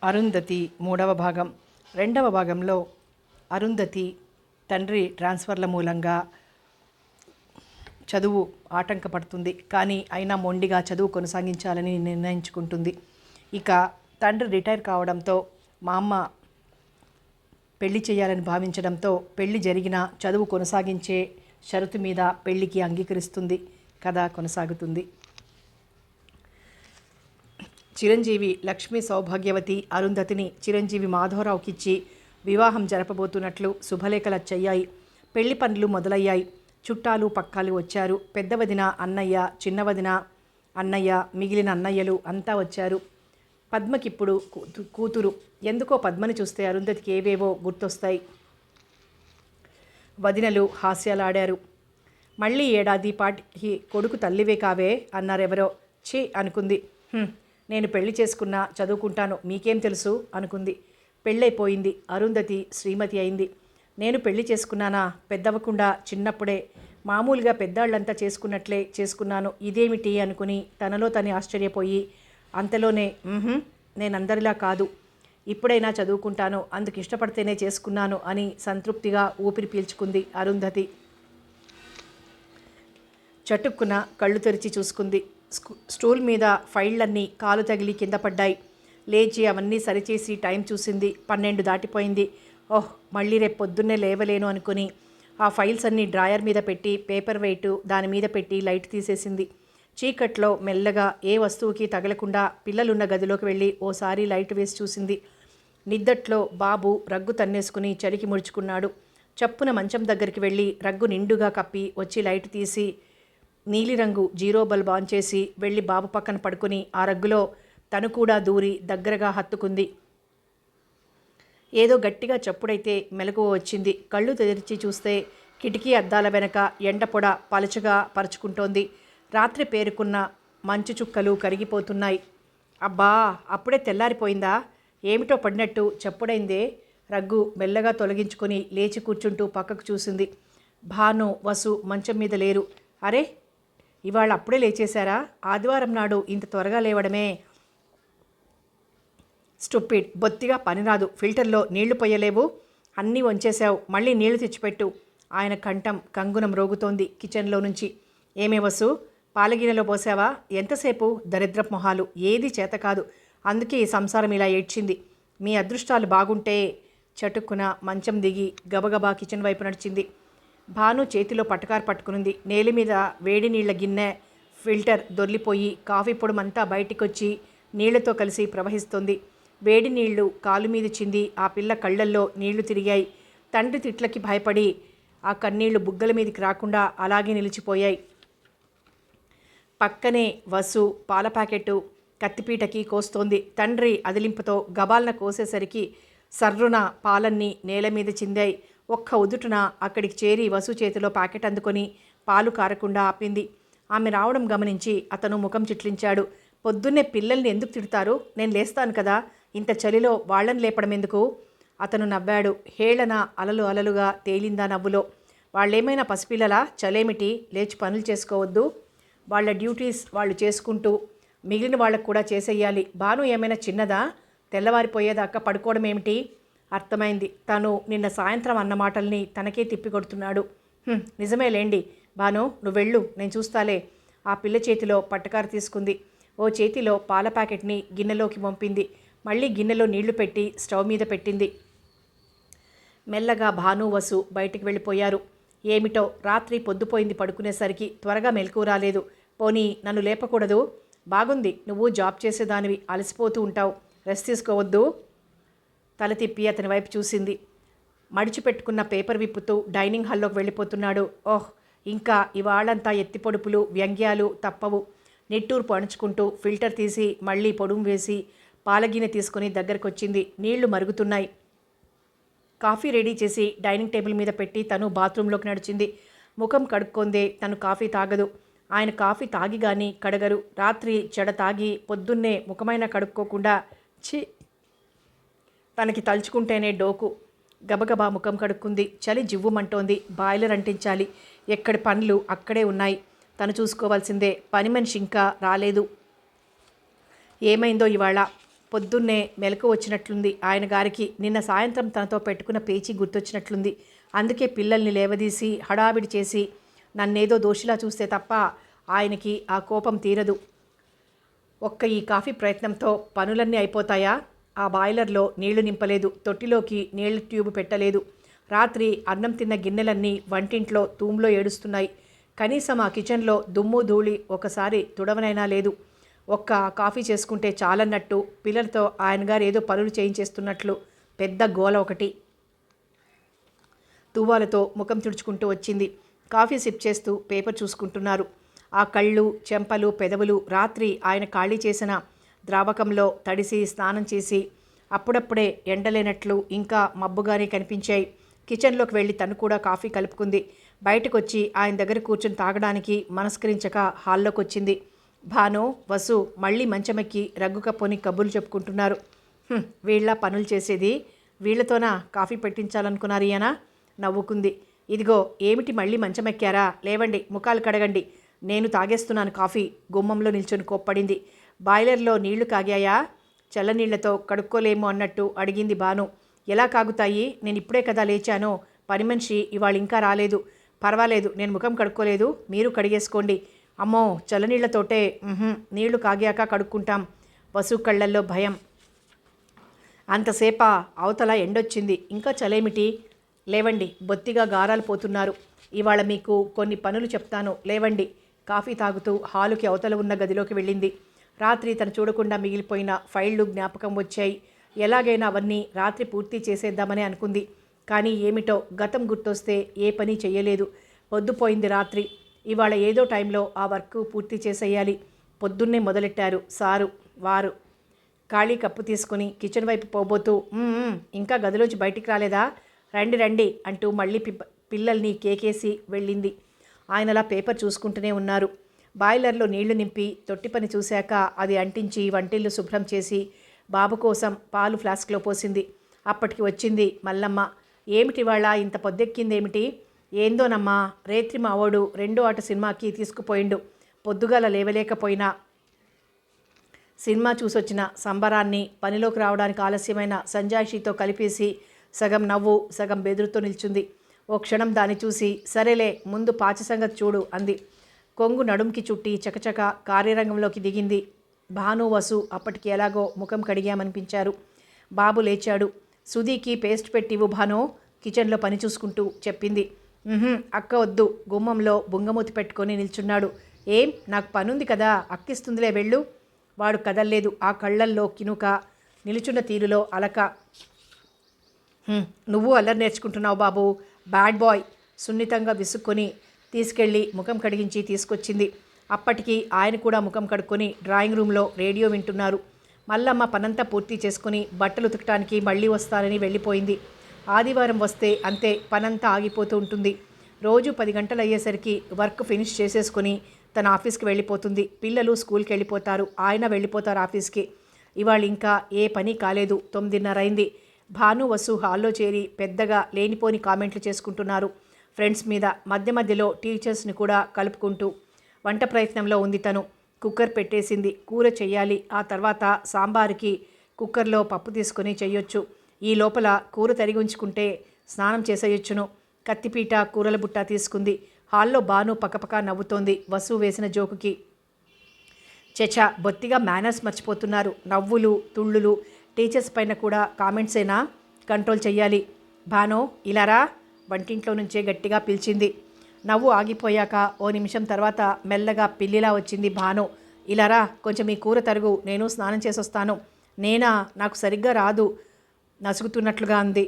అరుంధతి మూడవ భాగం. రెండవ భాగంలో అరుంధతి తండ్రి ట్రాన్స్ఫర్ల మూలంగా చదువు ఆటంకపడుతుంది. కానీ అయినా మొండిగా చదువు కొనసాగించాలని నిర్ణయించుకుంటుంది. ఇక తండ్రి రిటైర్ కావడంతో మా అమ్మ పెళ్లి చేయాలని భావించడంతో పెళ్లి జరిగిన చదువు కొనసాగించే షరతు మీద పెళ్లికి అంగీకరిస్తుంది. కథ కొనసాగుతుంది. చిరంజీవి లక్ష్మీ సౌభాగ్యవతి అరుంధతిని చిరంజీవి మాధవరావుకిచ్చి వివాహం జరపబోతున్నట్లు శుభలేఖలచ్చయ్యాయి. పెళ్లి పనులు మొదలయ్యాయి. చుట్టాలు పక్కాలు వచ్చారు. పెద్దవదిన అన్నయ్య, చిన్నవదిన అన్నయ్య, మిగిలిన అన్నయ్యలు అంతా వచ్చారు. పద్మకిప్పుడు కూతురు. ఎందుకో పద్మని చూస్తే అరుంధతికి ఏవేవో గుర్తొస్తాయి. వదినలు హాస్యాలాడారు. మళ్ళీ ఏడాది పాటికి కొడుకు తల్లివే కావే అన్నారెవరో. ఛీ అనుకుంది. నేను పెళ్లి చేసుకున్నా చదువుకుంటాను, మీకేం తెలుసు అనుకుంది. పెళ్ళైపోయింది. అరుంధతి శ్రీమతి అయింది. నేను పెళ్లి చేసుకున్నానా? పెద్దవకుండా చిన్నప్పుడే మామూలుగా పెద్దాళ్ళంతా చేసుకున్నట్లే చేసుకున్నాను. ఇదేమిటి అనుకుని తనలో తను ఆశ్చర్యపోయి అంతలోనే నేనందరిలా కాదు, ఇప్పుడైనా చదువుకుంటాను, అందుకు ఇష్టపడితేనే చేసుకున్నాను అని సంతృప్తిగా ఊపిరి పీల్చుకుంది అరుంధతి. చటుక్కున కళ్ళు తెరిచి చూసుకుంది. స్టూల్ మీద ఫైళ్ళన్నీ కాలు తగిలి కింద పడ్డాయి. లేచి అవన్నీ సరిచేసి టైం చూసింది. 12 దాటిపోయింది. ఓహ్, మళ్ళీ రేపు పొద్దున్నే లేవలేను అనుకుని ఆ ఫైల్స్ అన్నీ డ్రాయర్ మీద పెట్టి పేపర్ వెయిట్ దాని మీద పెట్టి లైట్ తీసేసింది. చీకట్లో మెల్లగా ఏ వస్తువుకి తగలకుండా పిల్లలున్న గదిలోకి వెళ్ళి ఓసారి లైట్ వేసి చూసింది. నిద్దట్లో బాబు రగ్గు తన్నేసుకుని చలికి ముడుచుకున్నాడు. చప్పున మంచం దగ్గరికి వెళ్ళి రగ్గు నిండుగా కప్పి వచ్చి లైట్ తీసి నీలిరంగు జీరో బల్బ్ ఆన్ చేసి వెళ్ళి బాబు పక్కన పడుకుని ఆ రగ్గులో తను కూడా దూరి దగ్గరగా హత్తుకుంది. ఏదో గట్టిగా చప్పుడైతే మెలకువ వచ్చింది. కళ్ళు తెరిచి చూస్తే కిటికీ అద్దాల వెనక ఎండపొడ పలుచగా పరుచుకుంటోంది. రాత్రి పేరుకున్న మంచు చుక్కలు కరిగిపోతున్నాయి. అబ్బా, అప్పుడే తెల్లారిపోయిందా? ఏమిటో పడినట్టు చప్పుడైందే. రగ్గు మెల్లగా తొలగించుకొని లేచి కూర్చుంటూ పక్కకు చూసింది. భాను, వసు మంచం మీద లేరు. అరే, ఇవాళ అప్పుడే లేచేశారా? ఆదివారం నాడు ఇంత త్వరగా లేవడమే. స్టూపిడ్, బొత్తిగా పనిరాదు. ఫిల్టర్లో నీళ్లు పొయ్యలేవు, అన్నీ వంచేశావు, మళ్ళీ నీళ్లు తెచ్చిపెట్టు. ఆయన కంఠం కంగునం రోగుతోంది కిచెన్లో నుంచి. ఏమే వసు, పాలగినెలో పోసావా? ఎంతసేపు? దరిద్రపు మొహాలు, ఏది చేత కాదు. అందుకే ఈ సంసారం ఇలా ఏడ్చింది. మీ అదృష్టాలు బాగుంటే. చటుక్కున మంచం దిగి గబగబా కిచెన్ వైపు నడిచింది. భాను చేతిలో పటకారు పట్టుకునింది. నేల మీద వేడి నీళ్ల గిన్నె ఫిల్టర్ దొర్లిపోయి కాఫీ పొడమంతా బయటికొచ్చి నీళ్లతో కలిసి ప్రవహిస్తుంది. వేడి నీళ్లు కాలు మీద చింది ఆ పిల్ల కళ్ళల్లో నీళ్లు తిరిగాయి. తండ్రి తిట్లకి భయపడి ఆ కన్నీళ్లు బుగ్గల మీదకి రాకుండా అలాగే నిలిచిపోయాయి. పక్కనే వసు పాల ప్యాకెట్టు కత్తిపీటకి కోస్తోంది. తండ్రి అదిలింపుతో గబాలన కోసేసరికి సర్రున పాలన్నీ నేల మీద చిందాయి. ఒక్క ఉదుటున అక్కడికి చేరి వసు చేతిలో ప్యాకెట్ అందుకొని పాలు కారకుండా ఆపింది. ఆమె రావడం గమనించి అతను ముఖం చిట్లించాడు. పొద్దున్నే పిల్లల్ని ఎందుకు తిడతారు? నేను లేస్తాను కదా, ఇంత చలిలో వాళ్ళని లేపడం ఎందుకు? అతను నవ్వాడు. హేళన అలలు అలలుగా తేలిందా నవ్వులో. వాళ్ళేమైనా పసిపిల్లలా? చలేమిటి? లేచి పనులు చేసుకోవద్దు? వాళ్ళ డ్యూటీస్ వాళ్ళు చేసుకుంటూ మిగిలిన వాళ్ళకు కూడా చేసేయాలి. భాను ఏమైనా చిన్నదా? తెల్లవారిపోయేదాకా పడుకోవడం ఏమిటి? అర్థమైంది. తను నిన్న సాయంత్రం అన్న మాటల్ని తనకే తిప్పికొడుతున్నాడు. నిజమేలేండి భాను, నువ్వెళ్ళు, నేను చూస్తాలే. ఆ పిల్ల చేతిలో పట్టకారు తీసుకుంది. ఓ చేతిలో పాల ప్యాకెట్ని గిన్నెలోకి పంపింది. మళ్ళీ గిన్నెలో నీళ్లు పెట్టి స్టవ్ మీద పెట్టింది. మెల్లగా భాను, వసు బయటికి వెళ్ళిపోయారు. ఏమిటో రాత్రి పొద్దుపోయింది పడుకునేసరికి. త్వరగా మెలకువ రాలేదు. పోనీ నన్ను లేపకూడదు? బాగుంది, నువ్వు జాబ్ చేసేదానివి, అలసిపోతూ ఉంటావు, రెస్ట్ తీసుకోవద్దు? తల తిప్పి అతని వైపు చూసింది. మడిచిపెట్టుకున్న పేపర్ విప్పుతూ డైనింగ్ హాల్లోకి వెళ్ళిపోతున్నాడు. ఓహ్, ఇంకా ఇవాళంతా ఎత్తిపొడుపులు వ్యంగ్యాలు తప్పవు. నిట్టూర్పు అణుచుకుంటూ ఫిల్టర్ తీసి మళ్ళీ పొడుము వేసి పాలగిన్నె తీసుకుని దగ్గరకొచ్చింది. నీళ్లు మరుగుతున్నాయి. కాఫీ రెడీ చేసి డైనింగ్ టేబుల్ మీద పెట్టి తను బాత్రూంలోకి నడిచింది. ముఖం కడుక్కొందే. తను కాఫీ తాగదు. ఆయన కాఫీ తాగి కానీ కడగరు. రాత్రి చెడ తాగి పొద్దున్నే ముఖమైన కడుక్కోకుండా ఛీ, తనకి తలుచుకుంటేనే డోకు. గబగబా ముఖం కడుక్కుంది. చలి జివ్వుమంటోంది. బాయిలర్ అంటించాలి. ఎక్కడి పనులు అక్కడే ఉన్నాయి. తను చూసుకోవాల్సిందే. పని మనిషి ఇంకా రాలేదు. ఏమైందో ఇవాళ? పొద్దున్నే మెలకు వచ్చినట్లుంది ఆయన గారికి. నిన్న సాయంత్రం తనతో పెట్టుకున్న పేచీ గుర్తొచ్చినట్లుంది. అందుకే పిల్లల్ని లేవదీసి హడావిడి చేసి నన్నేదో దోషిలా చూస్తే తప్ప ఆయనకి ఆ కోపం తీరదు. ఒక్క ఈ కాఫీ ప్రయత్నంతో పనులన్నీ అయిపోతాయా? ఆ బాయిలర్లో నీళ్లు నింపలేదు, తొట్టిలోకి నీళ్ల ట్యూబ్ పెట్టలేదు. రాత్రి అన్నం తిన్న గిన్నెలన్నీ వంటింట్లో తూమ్లో ఏడుస్తున్నాయి. కనీసం ఆ కిచెన్లో దుమ్ము ధూళి ఒకసారి తుడవనైనా లేదు. ఒక్క కాఫీ చేసుకుంటే చాలన్నట్టు పిల్లలతో ఆయన గారు ఏదో పనులు చేయించేస్తున్నట్లు పెద్ద గోల ఒకటి. తువ్వాలతో ముఖం తుడుచుకుంటూ వచ్చింది. కాఫీ సిప్ చేస్తూ పేపర్ చూసుకుంటున్నారు. ఆ కళ్ళు, చెంపలు, పెదవులు రాత్రి ఆయన ఖాళీ చేసిన ద్రావకంలో తడిసి స్నానం చేసి అప్పుడప్పుడే ఎండలేనట్లు ఇంకా మబ్బుగానే కనిపించాయి. కిచెన్లోకి వెళ్ళి తను కూడా కాఫీ కలుపుకుంది. బయటకొచ్చి ఆయన దగ్గర కూర్చొని తాగడానికి మనస్కరించక హాల్లోకి వచ్చింది. భాను, వసు మళ్ళీ మంచమెక్కి రగ్గు కప్పుని కబుర్లు చెప్పుకుంటున్నారు. వీళ్ళ పనులు చేసేది, వీళ్లతోనా కాఫీ పెట్టించాలనుకున్నారు ఈయన? నవ్వుకుంది. ఇదిగో ఏమిటి మళ్ళీ మంచమెక్కారా? లేవండి, ముఖాలు కడగండి, నేను తాగేస్తున్నాను కాఫీ. గుమ్మంలో నిల్చొని కోప్పడింది. బాయిలర్లో నీళ్లు కాగాయా? చల్లనీళ్లతో కడుక్కోలేము అన్నట్టు అడిగింది భాను. ఎలా కాగుతాయి? నేను ఇప్పుడే కదా లేచానో. పని మనిషి ఇవాళ ఇంకా రాలేదు. పర్వాలేదు, నేను ముఖం కడుక్కోలేదు, మీరు కడిగేసుకోండి. అమ్మో, చల్లనీళ్లతోటే? నీళ్లు కాగాక కడుక్కుంటాం. వసు కళ్ళల్లో భయం. అంతసేపా? అవతల ఎండొచ్చింది, ఇంకా చలేమిటి? లేవండి, బొత్తిగా గారాలు పోతున్నారు. ఇవాళ మీకు కొన్ని పనులు చెప్తాను, లేవండి. కాఫీ తాగుతూ హాలుకి అవతల ఉన్న గదిలోకి వెళ్ళింది. రాత్రి తను చూడకుండా మిగిలిపోయిన ఫైళ్లు జ్ఞాపకం వచ్చాయి. ఎలాగైనా అవన్నీ రాత్రి పూర్తి చేసేద్దామని అనుకుంది. కానీ ఏమిటో గతం గుర్తొస్తే ఏ పని చెయ్యలేదు. పొద్దుపోయింది రాత్రి. ఇవాళ ఏదో టైంలో ఆ వర్క్ పూర్తి చేసేయాలి. పొద్దున్నే మొదలెట్టారు సారు వారు. ఖాళీ కప్పు తీసుకుని కిచెన్ వైపు పోబోతూ ఇంకా గదిలోంచి బయటికి రాలేదా? రండి రండి అంటూ మళ్ళీ పిల్లల్ని కేకేసి వెళ్ళింది. ఆయనలా పేపర్ చూసుకుంటూనే ఉన్నారు. బాయిలర్లో నీళ్లు నింపి తొట్టి పని చూశాక అది అంటించి వంటిల్లు శుభ్రం చేసి బాబు కోసం పాలు ఫ్లాస్క్లో పోసింది. అప్పటికి వచ్చింది మల్లమ్మ. ఏమిటి వాళ్ళ ఇంత పొద్దెక్కిందేమిటి? ఏందోనమ్మా, రేత్రి మావోడు 2వ ఆట సినిమాకి తీసుకుపోయిండు. పొద్దుగాల లేవలేకపోయినా సినిమా చూసొచ్చిన సంబరాన్ని పనిలోకి రావడానికి ఆలస్యమైన సంజాయిషితో కలిపేసి సగం నవ్వు సగం బెదురుతో నిల్చుంది. ఓ క్షణం దాన్ని చూసి సరేలే, ముందు పాచి సంగతి చూడు అంది. కొంగు నడుంకి చుట్టి చకచక కార్యరంగంలోకి దిగింది. భాను, వసు అప్పటికి ఎలాగో ముఖం కడిగామనిపించారు. బాబు లేచాడు. సుధీకి పేస్ట్ పెట్టివు భాను, కిచెన్లో పని చూసుకుంటూ చెప్పింది. అక్క వద్దు, గుమ్మంలో బుంగమూతి పెట్టుకొని నిల్చున్నాడు. ఏం, నాకు పనుంది కదా, అక్కిస్తుందిలే వెళ్ళు. వాడు కదల్లేదు. ఆ కళ్ళల్లో కినుక, నిలుచున్న తీరులో అలక. నువ్వు అల్లరి నేర్చుకుంటున్నావు బాబు, బ్యాడ్ బాయ్. సున్నితంగా విసుక్కొని తీసుకెళ్ళి ముఖం కడిగించి తీసుకొచ్చింది. అప్పటికి ఆయన కూడా ముఖం కడుక్కొని డ్రాయింగ్ రూమ్లో రేడియో వింటున్నారు. మల్లమ్మ పనంతా పూర్తి చేసుకుని బట్టలు ఉతకటానికి మళ్ళీ వస్తానని వెళ్ళిపోయింది. ఆదివారం వస్తే అంతే, పనంతా ఆగిపోతూ ఉంటుంది. రోజు 10 గంటలు అయ్యేసరికి వర్క్ ఫినిష్ చేసేసుకుని తన ఆఫీస్కి వెళ్ళిపోతుంది. పిల్లలు స్కూల్కి వెళ్ళిపోతారు, ఆయన వెళ్ళిపోతారు ఆఫీస్కి. ఇవాళ ఇంకా ఏ పని కాలేదు. 9:30 అయింది. భాను, వసు హాల్లో చేరి పెద్దగా లేనిపోని కామెంట్లు చేసుకుంటున్నారు ఫ్రెండ్స్ మీద. మధ్య మధ్యలో టీచర్స్ని కూడా కలుపుకుంటూ. వంట ప్రయత్నంలో ఉంది తను. కుక్కర్ పెట్టేసింది. కూర చెయ్యాలి. ఆ తర్వాత సాంబారుకి కుక్కర్లో పప్పు తీసుకొని చెయ్యొచ్చు. ఈ లోపల కూర తరిగి ఉంచుకుంటే స్నానం చేసేయొచ్చును. కత్తిపీట, కూరల బుట్ట తీసుకుంది. హాల్లో భాను పక్కపక్క నవ్వుతోంది వసు వేసిన జోకుకి. చచా, బొత్తిగా మేనర్స్ మర్చిపోతున్నారు. నవ్వులు, తుళ్ళులు. టీచర్స్ పైన కూడా కామెంట్సేనా? కంట్రోల్ చెయ్యాలి. భాను, ఇలారా. వంటింట్లో నుంచే గట్టిగా పిలిచింది. నవ్వు ఆగిపోయాక ఓ నిమిషం తర్వాత మెల్లగా పిల్లిలా వచ్చింది భాను. ఇలారా, కొంచెం ఈ కూర తరుగు, నేను స్నానం చేసొస్తాను. నేనా? నాకు సరిగ్గా రాదు, నసుగుతున్నట్లుగా అంది.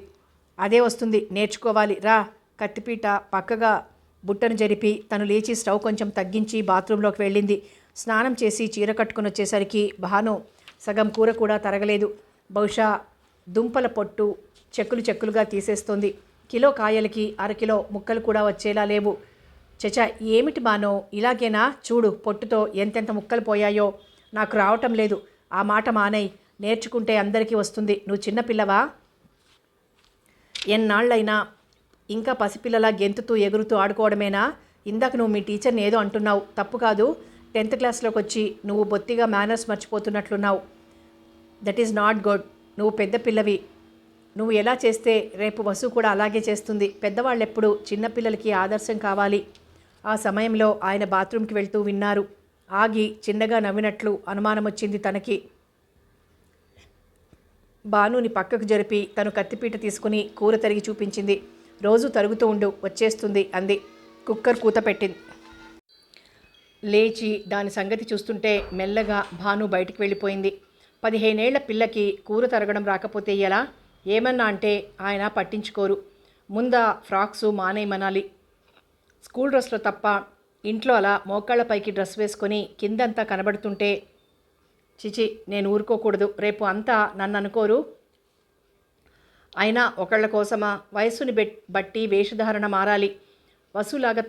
అదే వస్తుంది, నేర్చుకోవాలి రా. కత్తిపీట పక్కగా బుట్టను జరిపి తను లేచి స్టవ్ కొంచెం తగ్గించి బాత్రూంలోకి వెళ్ళింది. స్నానం చేసి చీర కట్టుకుని వచ్చేసరికి భాను సగం కూర కూడా తరగలేదు. బహుశా దుంపల పొట్టు చెక్కులు చెక్కులుగా తీసేస్తోంది. కిలో కాయలకి అరకిలో ముక్కలు కూడా వచ్చేలా లేవు. చచా, ఏమిటి బానో, ఇలాగేనా? చూడు, పొట్టుతో ఎంతెంత ముక్కలు పోయాయో. నాకు రావటం లేదు. ఆ మాట మానై, నేర్చుకుంటే అందరికీ వస్తుంది. నువ్వు చిన్నపిల్లవా? ఎన్నాళ్ళైనా ఇంకా పసిపిల్లలా గెంతుతూ ఎగురుతూ ఆడుకోవడమేనా? ఇందాక నువ్వు మీ టీచర్ని ఏదో అంటున్నావు, తప్పు కాదు. 10th క్లాస్లోకి వచ్చి నువ్వు బొత్తిగా మేనర్స్ మర్చిపోతున్నట్లున్నావు. That is not good. నువ్వు పెద్ద పిల్లవి. నువ్వు ఎలా చేస్తే రేపు వసు కూడా అలాగే చేస్తుంది. పెద్దవాళ్ళెప్పుడు చిన్నపిల్లలకి ఆదర్శం కావాలి. ఆ సమయంలో ఆయన బాత్రూంకి వెళ్తూ విన్నారు. ఆగి చిన్నగా నవ్వినట్లు అనుమానం వచ్చింది తనకి. భానుని పక్కకు జరిపి తను కత్తిపీట తీసుకుని కూర తరిగి చూపించింది. రోజు తరుగుతూ ఉండు, వచ్చేస్తుంది అంది. కుక్కర్ కూత పెట్టింది. లేచి దాని సంగతి చూస్తుంటే మెల్లగా భాను బయటికి వెళ్ళిపోయింది. 15 ఏళ్ల పిల్లకి కూర తరగడం రాకపోతే ఎలా? ఏమన్నా అంటే ఆయన పట్టించుకోరు. ముందా ఫ్రాక్సు మానేయమనాలి. స్కూల్ డ్రెస్లో తప్ప ఇంట్లో అలా మోకాళ్ళపైకి డ్రెస్ వేసుకొని కిందంతా కనబడుతుంటే చిచి, నేను ఊరుకోకూడదు. రేపు అంతా నన్ను అనుకోరు. అయినా ఒకళ్ళ కోసమా? వయస్సుని బట్టి వేషధారణ మారాలి. వసులాగా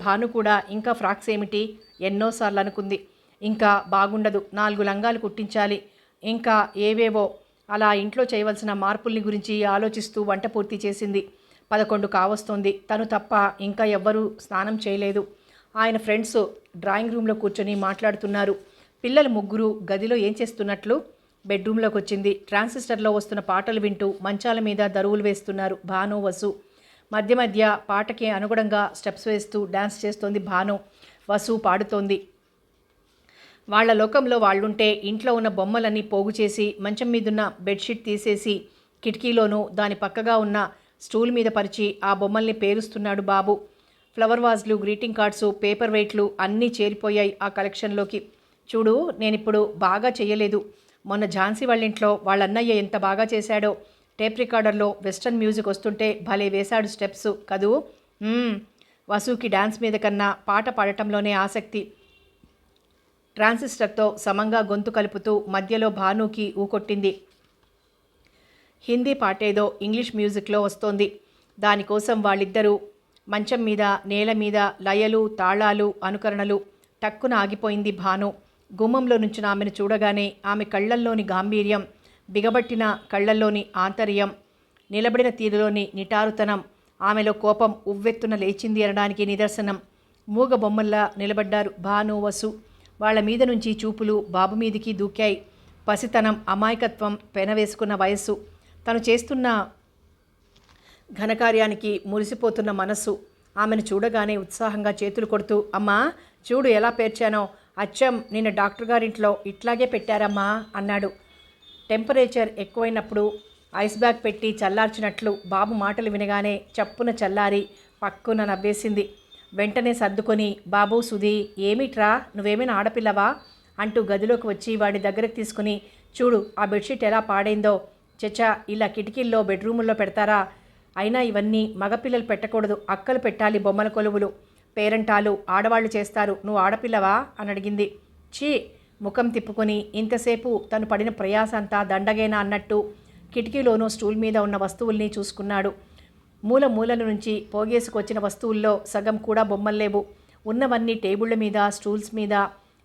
భాను కూడా ఇంకా ఫ్రాక్స్ ఏమిటి? ఎన్నోసార్లు అనుకుంది. ఇంకా బాగుండదు, 4 లంగాలు కుట్టించాలి, ఇంకా ఏవేవో. అలా ఇంట్లో చేయవలసిన మార్పుల్ని గురించి ఆలోచిస్తూ వంట పూర్తి చేసింది. 11 కావస్తోంది. తను తప్ప ఇంకా ఎవ్వరూ స్నానం చేయలేదు. ఆయన ఫ్రెండ్స్ డ్రాయింగ్ రూమ్లో కూర్చొని మాట్లాడుతున్నారు. పిల్లలు ముగ్గురు గదిలో ఏం చేస్తున్నట్లు? బెడ్రూమ్లోకి వచ్చింది. ట్రాన్సిస్టర్లో వస్తున్న పాటలు వింటూ మంచాల మీద దరువులు వేస్తున్నారు భాను, వసు. మధ్య మధ్య పాటకి అనుగుణంగా స్టెప్స్ వేస్తూ డ్యాన్స్ చేస్తోంది భాను. వసు పాడుతోంది. వాళ్ల లోకంలో వాళ్ళుంటే ఇంట్లో ఉన్న బొమ్మలన్నీ పోగు చేసి మంచం మీదున్న బెడ్షీట్ తీసేసి కిటికీలోనూ దాని పక్కగా ఉన్న స్టూల్ మీద పరిచి ఆ బొమ్మల్ని పేరుస్తున్నాడు బాబు. ఫ్లవర్ వాజ్లు, గ్రీటింగ్ కార్డ్సు, పేపర్ వెయిట్లు అన్నీ చేరిపోయాయి ఆ కలెక్షన్లోకి. చూడు, నేనిప్పుడు బాగా చెయ్యలేదు. మొన్న ఝాన్సీ వాళ్ళింట్లో వాళ్ళన్నయ్య ఎంత బాగా చేశాడో. టేప్ రికార్డర్లో వెస్ట్రన్ మ్యూజిక్ వస్తుంటే భలే వేశాడు స్టెప్స్ కదూ. వసుకి డ్యాన్స్ మీద కన్నా పాట పాడటంలోనే ఆసక్తి. ట్రాన్సిస్టర్తో సమంగా గొంతు కలుపుతూ మధ్యలో భానుకి ఊకొట్టింది. హిందీ పాటేదో ఇంగ్లీష్ మ్యూజిక్లో వస్తోంది. దానికోసం వాళ్ళిద్దరూ మంచం మీద, నేల మీద లయలు, తాళాలు, అనుకరణలు. టక్కున ఆగిపోయింది భాను. గుమ్మంలో నుంచిన ఆమెను చూడగానే ఆమె కళ్లల్లోని గాంభీర్యం, బిగబట్టిన కళ్లల్లోని ఆంతర్యం, నిలబడిన తీరులోని నిటారుతనం, ఆమెలో కోపం ఉవ్వెత్తున లేచింది అనడానికి నిదర్శనం. మూగ బొమ్మల్లా నిలబడ్డారు భాను, వసు. వాళ్ల మీద నుంచి చూపులు బాబు మీదికి దూకాయి. పసితనం, అమాయకత్వం పెనవేసుకున్న వయస్సు, తను చేస్తున్న ఘనకార్యానికి మురిసిపోతున్న మనస్సు. ఆమెను చూడగానే ఉత్సాహంగా చేతులు కొడుతూ, అమ్మా చూడు ఎలా పేర్చానో, అచ్చం నిన్న డాక్టర్ గారింట్లో ఇట్లాగే పెట్టారమ్మా అన్నాడు. టెంపరేచర్ ఎక్కువైనప్పుడు ఐస్ బ్యాగ్ పెట్టి చల్లార్చినట్లు బాబు మాటలు వినగానే చప్పున చల్లారి పక్కున నవ్వేసింది. వెంటనే సర్దుకొని, బాబు, సుధీ, ఏమిట్రా, నువ్వేమైనా ఆడపిల్లవా అంటూ గదిలోకి వచ్చి వాడి దగ్గరకు తీసుకుని, చూడు ఆ బెడ్షీట్ ఎలా పాడైందో. చచ్చా, ఇలా కిటికీల్లో బెడ్రూముల్లో పెడతారా? అయినా ఇవన్నీ మగపిల్లలు పెట్టకూడదు, అక్కలు పెట్టాలి. బొమ్మల కొలువులు, పేరంటాలు ఆడవాళ్లు చేస్తారు. నువ్వు ఆడపిల్లవా అని అడిగింది. ఛీ, ముఖం తిప్పుకొని ఇంతసేపు తను పడిన ప్రయాస అంతా దండగేనా అన్నట్టు కిటికీలోనూ స్టూల్ మీద ఉన్న వస్తువుల్ని చూసుకున్నాడు. మూల మూలల నుంచి పోగేసుకొచ్చిన వస్తువుల్లో సగం కూడా బొమ్మల్లేవు. ఉన్నవన్నీ టేబుళ్ల మీద, స్టూల్స్ మీద,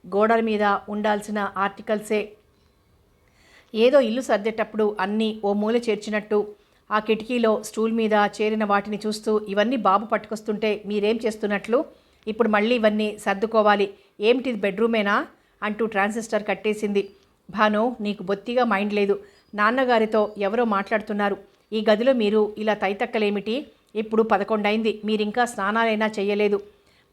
గోడల మీద ఉండాల్సిన ఆర్టికల్సే. ఏదో ఇల్లు సర్దేటప్పుడు అన్నీ ఓ మూల చేర్చినట్టు. ఆ కిటికీలో స్టూల్ మీద చేరిన వాటిని చూస్తూ, ఇవన్నీ బాబు పట్టుకొస్తుంటే మీరేం చేస్తున్నట్లు? ఇప్పుడు మళ్ళీ ఇవన్నీ సర్దుకోవాలి. ఏమిటిది, బెడ్రూమేనా అంటూ ట్రాన్సిస్టర్ కట్టేసింది. భాను, నీకు బొత్తిగా మైండ్ లేదు. నాన్నగారితో ఎవరో మాట్లాడుతున్నారు. ఈ గదిలో మీరు ఇలా తైతక్కలేమిటి? ఇప్పుడు 11 అయింది, మీరింకా స్నానాలైనా చెయ్యలేదు.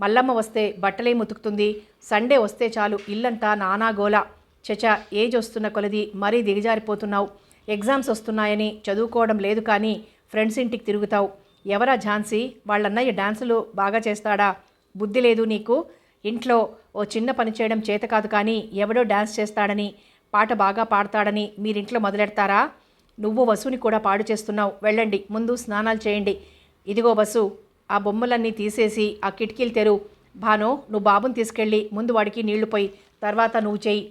మల్లమ్మ వస్తే బట్టలేం ఉతుకుతుంది? సండే వస్తే చాలు ఇల్లంతా నానాగోలా. చచా, ఏజ్ వస్తున్న కొలది మరీ దిగజారిపోతున్నావు. ఎగ్జామ్స్ వస్తున్నాయని చదువుకోవడం లేదు కానీ ఫ్రెండ్స్ ఇంటికి తిరుగుతావు. ఎవరా ఝాన్సీ? వాళ్ళన్నయ్య డాన్సులు బాగా చేస్తాడా? బుద్ధి లేదు నీకు. ఇంట్లో ఓ చిన్న పని చేయడం చేత కాదు కానీ ఎవడో డాన్స్ చేస్తాడని, పాట బాగా పాడతాడని మీరింట్లో మొదలెడతారా? నువ్వు వసుని కూడా పాడు చేస్తున్నావు. వెళ్ళండి, ముందు స్నానాలు చేయండి. ఇదిగో వసు, ఆ బొమ్మలన్నీ తీసేసి ఆ కిటికీలు తెరు. భాను, నువ్వు బాబుని తీసుకెళ్ళి ముందు వాడికి నీళ్లు పోయి, తర్వాత నువ్వు చెయ్యి.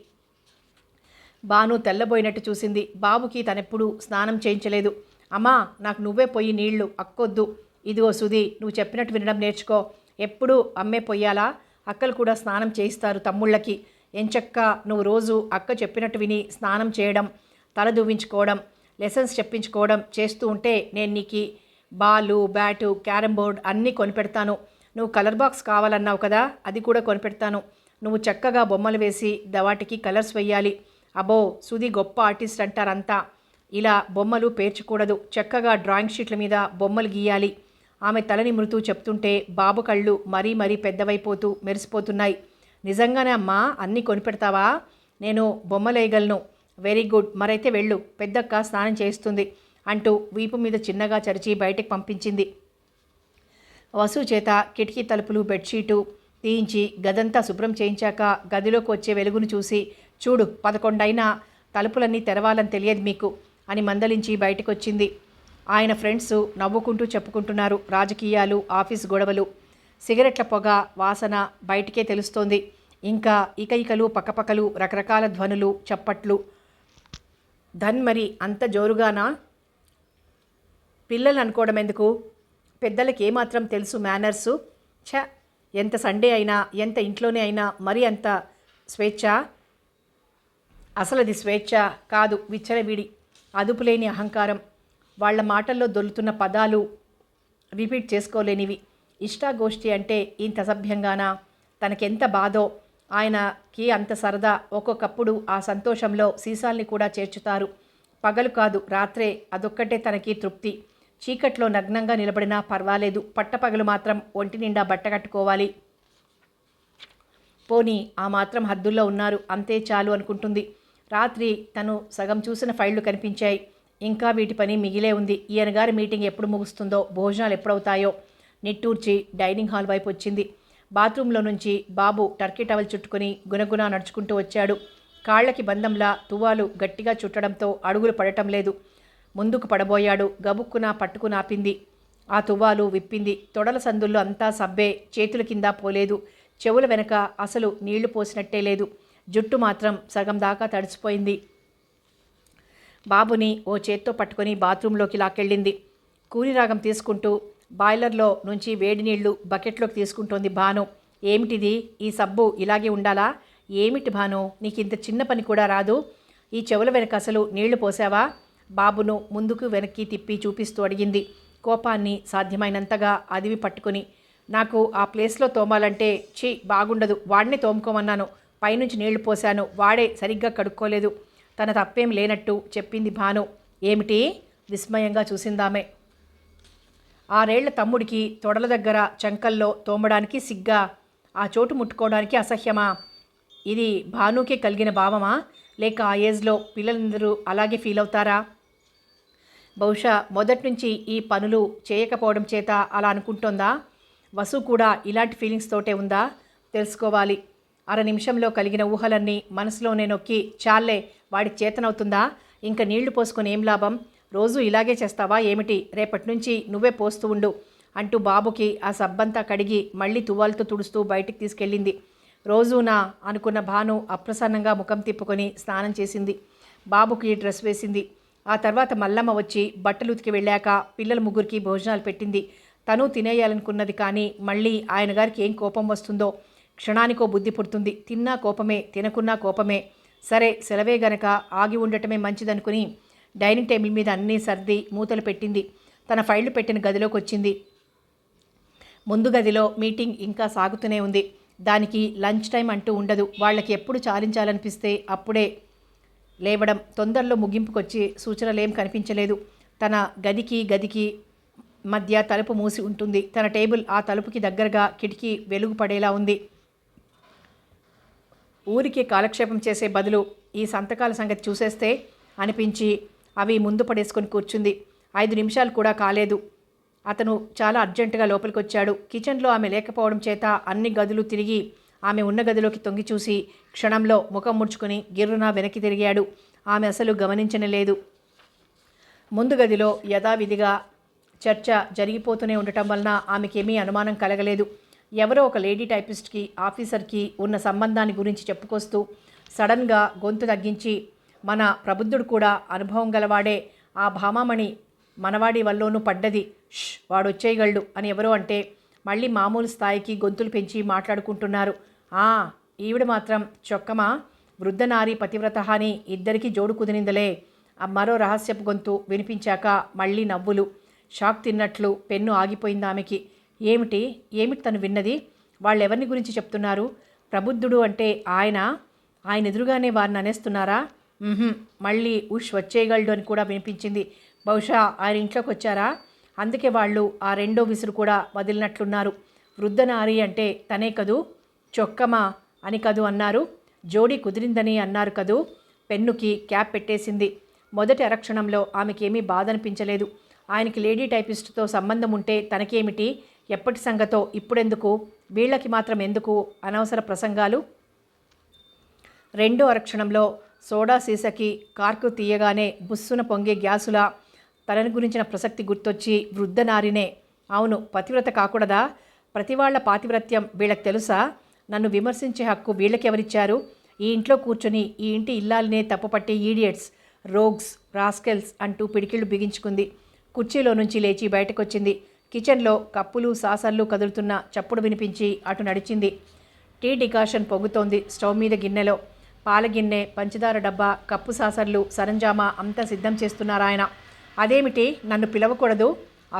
భాను తెల్లబోయినట్టు చూసింది. బాబుకి తనెప్పుడు స్నానం చేయించలేదు. అమ్మా, నాకు నువ్వే పొయ్యి నీళ్లు, అక్కొద్దు. ఇదిగో సుధీ, నువ్వు చెప్పినట్టు వినడం నేర్చుకో. ఎప్పుడు అమ్మే పొయ్యాలా? అక్కలు కూడా స్నానం చేయిస్తారు తమ్ముళ్ళకి. ఎంచక్క నువ్వు రోజు అక్క చెప్పినట్టు విని స్నానం చేయడం, తల దువ్వించుకోవడం, లెసన్స్ చెప్పించుకోవడం చేస్తూ ఉంటే నేను నీకు బాలు, బ్యాటు, క్యారమ్ బోర్డ్ అన్నీ కొనిపెడతాను. నువ్వు కలర్ బాక్స్ కావాలన్నావు కదా, అది కూడా కొనిపెడతాను. నువ్వు చక్కగా బొమ్మలు వేసి వాటికి కలర్స్ వెయ్యాలి. అబ్బో, సుధి గొప్ప ఆర్టిస్ట్ అంటారంతా. ఇలా బొమ్మలు పేర్చకూడదు, చక్కగా డ్రాయింగ్ షీట్ల మీద బొమ్మలు గీయాలి. ఆమె తల నిమురుతూ చెప్తుంటే బాబు కళ్ళు మరీ మరీ పెద్దవైపోతూ మెరిసిపోతున్నాయి. నిజంగానే అమ్మా, అన్నీ కొనిపెడతావా? నేను బొమ్మలేయగలను. వెరీ గుడ్, మరైతే వెళ్ళు, పెద్దక్క స్నానం చేస్తుంది అంటూ వీపు మీద చిన్నగా చరిచి బయటకు పంపించింది. వసు చేత కిటికీ తలుపులు బెడ్షీటు తీయించి గదంతా శుభ్రం చేయించాక గదిలోకి వచ్చే వెలుగును చూసి, చూడు 11 అయినా తలుపులన్నీ తెరవాలని తెలియదు మీకు అని మందలించి బయటకొచ్చింది. ఆయన ఫ్రెండ్స్ నవ్వుకుంటూ చెప్పుకుంటున్నారు. రాజకీయాలు, ఆఫీస్ గొడవలు, సిగరెట్ల పొగ వాసన బయటికే తెలుస్తోంది. ఇంకా ఇకలు పక్కపక్కలు రకరకాల ధ్వనులు, చప్పట్లు. మరి అంత జోరుగానా? పిల్లలు అనుకోవడం ఎందుకు? పెద్దలకి ఏమాత్రం తెలుసు మేనర్సు? ఎంత సండే అయినా, ఎంత ఇంట్లోనే అయినా మరి అంత స్వేచ్ఛ? అసలు అది స్వేచ్ఛ కాదు, విచ్చలవిడి, అదుపులేని అహంకారం. వాళ్ళ మాటల్లో దొల్లుతున్న పదాలు రిపీట్ చేసుకోలేనివి. ఇష్టాగోష్ఠి అంటే ఇంత అసభ్యంగానా? తనకెంత బాధో. ఆయనకి అంత సరదా. ఒక్కొక్కప్పుడు ఆ సంతోషంలో సీసాల్ని కూడా చేర్చుతారు. పగలు కాదు, రాత్రే. అదొక్కటే తనకి తృప్తి. చీకట్లో నగ్నంగా నిలబడినా పర్వాలేదు, పట్టపగలు మాత్రం ఒంటి నిండా బట్ట కట్టుకోవాలి. పోనీ ఆ మాత్రం హద్దుల్లో ఉన్నారు, అంతే చాలు అనుకుంటుంది. రాత్రి తను సగం చూసిన ఫైళ్లు కనిపించాయి. ఇంకా వీటి పని మిగిలే ఉంది. ఈయనగారి మీటింగ్ ఎప్పుడు ముగుస్తుందో, భోజనాలు ఎప్పుడవుతాయో నిట్టూర్చి డైనింగ్ హాల్ వైపు వచ్చింది. బాత్రూంలో నుంచి బాబు టర్కీ టవల్ చుట్టుకుని గునగునా నడుచుకుంటూ వచ్చాడు. కాళ్లకి బంధంలా తువ్వాలు గట్టిగా చుట్టడంతో అడుగులు పడటం లేదు. ముందుకు పడబోయాడు. గబుక్కున పట్టుకునాపింది. ఆ తువ్వాలు విప్పింది. తొడల సందుల్లో అంతా సబ్బే, చేతుల కింద పోలేదు. చెవుల వెనక అసలు నీళ్లు పోసినట్టే లేదు. జుట్టు మాత్రం సగం దాకా తడిసిపోయింది. బాబుని ఓ చేత్తో పట్టుకొని బాత్రూంలోకి లాక్కెళ్ళింది. కూనిరాగం తీసుకుంటూ బాయిలర్లో నుంచి వేడి నీళ్లు బకెట్లోకి తీసుకుంటోంది భాను. ఏమిటిది? ఈ సబ్బు ఇలాగే ఉండాలా? ఏమిటి భాను, నీకింత చిన్న పని కూడా రాదు? ఈ చెవుల వెనక అసలు నీళ్లు పోసావా? బాబును ముందుకు వెనక్కి తిప్పి చూపిస్తూ అడిగింది, కోపాన్ని సాధ్యమైనంతగా అదివి పట్టుకుని. నాకు ఆ ప్లేస్లో తోమాలంటే బాగుండదు. వాడినే తోముకోమన్నాను. పైనుంచి నీళ్లు పోశాను, వాడే సరిగ్గా కడుక్కోలేదు. తన తప్పేం లేనట్టు చెప్పింది భాను. ఏమిటి? విస్మయంగా చూసిందామె. 6 ఏళ్ల తమ్ముడికి తొడల దగ్గర చంకల్లో తోమడానికి సిగ్గా, ఆ చోటు ముట్టుకోవడానికి అసహ్యమా? ఇది భానుకే కలిగిన భావమా? లేక ఆ ఏజ్లో పిల్లలందరూ అలాగే ఫీల్ అవుతారా? బహుశా మొదట్నుంచి ఈ పనులు చేయకపోవడం చేత అలా అనుకుంటోందా? వసు కూడా ఇలాంటి ఫీలింగ్స్ తోటే ఉందా? తెలుసుకోవాలి. 1/2 నిమిషంలో కలిగిన ఊహలన్నీ మనసులోనే నొక్కి, చాలే, వాడికి చేతనవుతుందా? ఇంక నీళ్లు పోసుకొని ఏం లాభం? రోజు ఇలాగే చేస్తావా ఏమిటి? రేపటి నుంచి నువ్వే పోస్తూ ఉండు అంటూ బాబుకి ఆ సబ్బంతా కడిగి మళ్ళీ తువ్వాలతో తుడుస్తూ బయటికి తీసుకెళ్ళింది. రోజునా అనుకున్న భాను అప్రసన్నంగా ముఖం తిప్పుకొని స్నానం చేసింది. బాబుకి డ్రెస్ వేసింది. ఆ తర్వాత మల్లమ్మ వచ్చి బట్టలు ఉతికి వెళ్ళాక పిల్లల ముగ్గురికి భోజనాలు పెట్టింది. తను తినేయాలనుకున్నది. కానీ మళ్ళీ ఆయన గారికి ఏం కోపం వస్తుందో. క్షణానికో బుద్ధి పుడుతుంది. తిన్నా కోపమే, తినకున్నా కోపమే. సరే, సెలవే గనక ఆగి ఉండటమే మంచిదనుకుని డైనింగ్ టేబుల్ మీద అన్నీ సర్ది మూతలు పెట్టింది. తన ఫైళ్లు పెట్టిన గదిలోకి వచ్చింది. ముందు గదిలో మీటింగ్ ఇంకా సాగుతూనే ఉంది. దానికి లంచ్ టైం అంటూ ఉండదు. వాళ్ళకి ఎప్పుడు చాలించాలనిపిస్తే అప్పుడే లేవడం. తొందరలో ముగింపుకొచ్చి సూచనలేం కనిపించలేదు. తన గదికి మధ్య తలుపు మూసి ఉంటుంది. తన టేబుల్ ఆ తలుపుకి దగ్గరగా కిటికీ వెలుగు పడేలా ఉంది. ఊరికి కాలక్షేపం చేసే బదులు ఈ సంతకాల సంగతి చూసేస్తే అనిపించి అవి ముందు పడేసుకొని కూర్చుంది. 5 నిమిషాలు కూడా కాలేదు. అతను చాలా అర్జెంటుగా లోపలికి వచ్చాడు. కిచెన్లో ఆమె లేకపోవడం చేత అన్ని గదులు తిరిగి ఆమె ఉన్న గదిలోకి తొంగి చూసి క్షణంలో ముఖం ముడుచుకుని గిర్రున వెనక్కి తిరిగాడు. ఆమె అసలు గమనించలేదు. ముందు గదిలో యథావిధిగా చర్చ జరిగిపోతూనే ఉండటం వలన ఆమెకేమీ అనుమానం కలగలేదు. ఎవరో ఒక లేడీ టైపిస్ట్కి ఆఫీసర్కి ఉన్న సంబంధాన్ని గురించి చెప్పుకొస్తూ సడన్గా గొంతు తగ్గించి, మన ప్రబుద్ధుడు కూడా అనుభవం గలవాడే, ఆ భామామణి మనవాడి వల్లోనూ పడ్డది, వాడొచ్చేయగలడు అని ఎవరో అంటే మళ్ళీ మామూలు స్థాయికి గొంతులు పెంచి మాట్లాడుకుంటున్నారు. ఈవిడ మాత్రం చొక్కమా, వృద్ధనారి పతివ్రత అని ఇద్దరికీ జోడు కుదిరిందలే. మరో రహస్యపు గొంతు వినిపించాక మళ్ళీ నవ్వులు. షాక్ తిన్నట్లు పెన్ను ఆగిపోయింది ఆమెకి. ఏమిటి తను విన్నది? వాళ్ళెవరిని గురించి చెప్తున్నారు? ప్రబుద్ధుడు అంటే ఆయన ఎదురుగానే వారిని అనేస్తున్నారా? మళ్ళీ ఉష్ వచ్చేయగలడు అని కూడా వినిపించింది. బహుశా ఆయన ఇంట్లోకి వచ్చారా? అందుకే వాళ్ళు ఆ రెండో విసురు కూడా వదిలినట్లున్నారు. వృద్ధ నారి అంటే తనే కదూ? చొక్కమా అని కదూ అన్నారు? జోడీ కుదిరిందని అన్నారు కదూ? పెన్నుకి క్యాప్ పెట్టేసింది. మొదటి అరక్షణంలో ఆమెకేమీ బాధ అనిపించలేదు. ఆయనకి లేడీ టైపిస్ట్తో సంబంధం ఉంటే తనకేమిటి? ఎప్పటి సంగతో ఇప్పుడెందుకు? వీళ్ళకి మాత్రం ఎందుకు అనవసర ప్రసంగాలు? రెండో అరక్షణంలో సోడా సీసకి కార్కు తీయగానే బుస్సున పొంగే గ్యాసులా తనని గురించిన ప్రసక్తి గుర్తొచ్చి వృద్ధ నారినే. అవును, పతివ్రత కాకూడదా? ప్రతివాళ్ల పాతివ్రత్యం వీళ్ళకి తెలుసా? నన్ను విమర్శించే హక్కు వీళ్ళకెవరిచ్చారు? ఈ ఇంట్లో కూర్చొని ఈ ఇంటి ఇల్లాలనే తప్పుపట్టే ఈడియట్స్, రోగ్స్, రాస్కెల్స్ అంటూ పిడికిళ్ళు బిగించుకుంది. కుర్చీలో నుంచి లేచి బయటకొచ్చింది. కిచెన్లో కప్పులు సాసర్లు కదులుతున్న చప్పుడు వినిపించి అటు నడిచింది. టీ డికాషన్ పొంగుతోంది స్టవ్ మీద గిన్నెలో. పాల గిన్నె, పంచదార డబ్బా, కప్పు సాసర్లు, సరంజామా అంతా సిద్ధం చేస్తున్నారాయన. అదేమిటి, నన్ను పిలవకూడదు?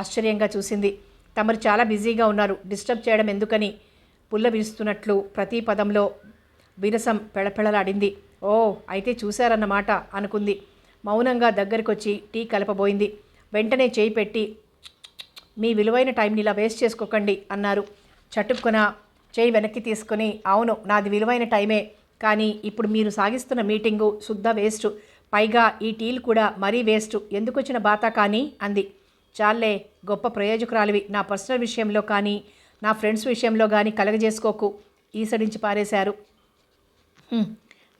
ఆశ్చర్యంగా చూసింది. తమరు చాలా బిజీగా ఉన్నారు, డిస్టర్బ్ చేయడం ఎందుకని పుల్ల విరుస్తున్నట్లు ప్రతి పదంలో విరసం పెళపెళలాడింది. ఓ, అయితే చూశారన్నమాట అనుకుంది. మౌనంగా దగ్గరికొచ్చి టీ కలపబోయింది. వెంటనే చేయి పెట్టి, మీ విలువైన టైంని ఇలా వేస్ట్ చేసుకోకండి అన్నారు. చటుక్కున చేయి వెనక్కి తీసుకుని, అవును నాది విలువైన టైమే, కానీ ఇప్పుడు మీరు సాగిస్తున్న మీటింగు శుద్ధ వేస్ట్. పైగా ఈ టీలు కూడా మరీ వేస్ట్. ఎందుకు వచ్చిన బాతా కానీ అంది. చాలే, గొప్ప ప్రయోజకురాలివి. నా పర్సనల్ విషయంలో కానీ నా ఫ్రెండ్స్ విషయంలో కానీ కలగజేసుకోకు ఈసడించి పారేశారు.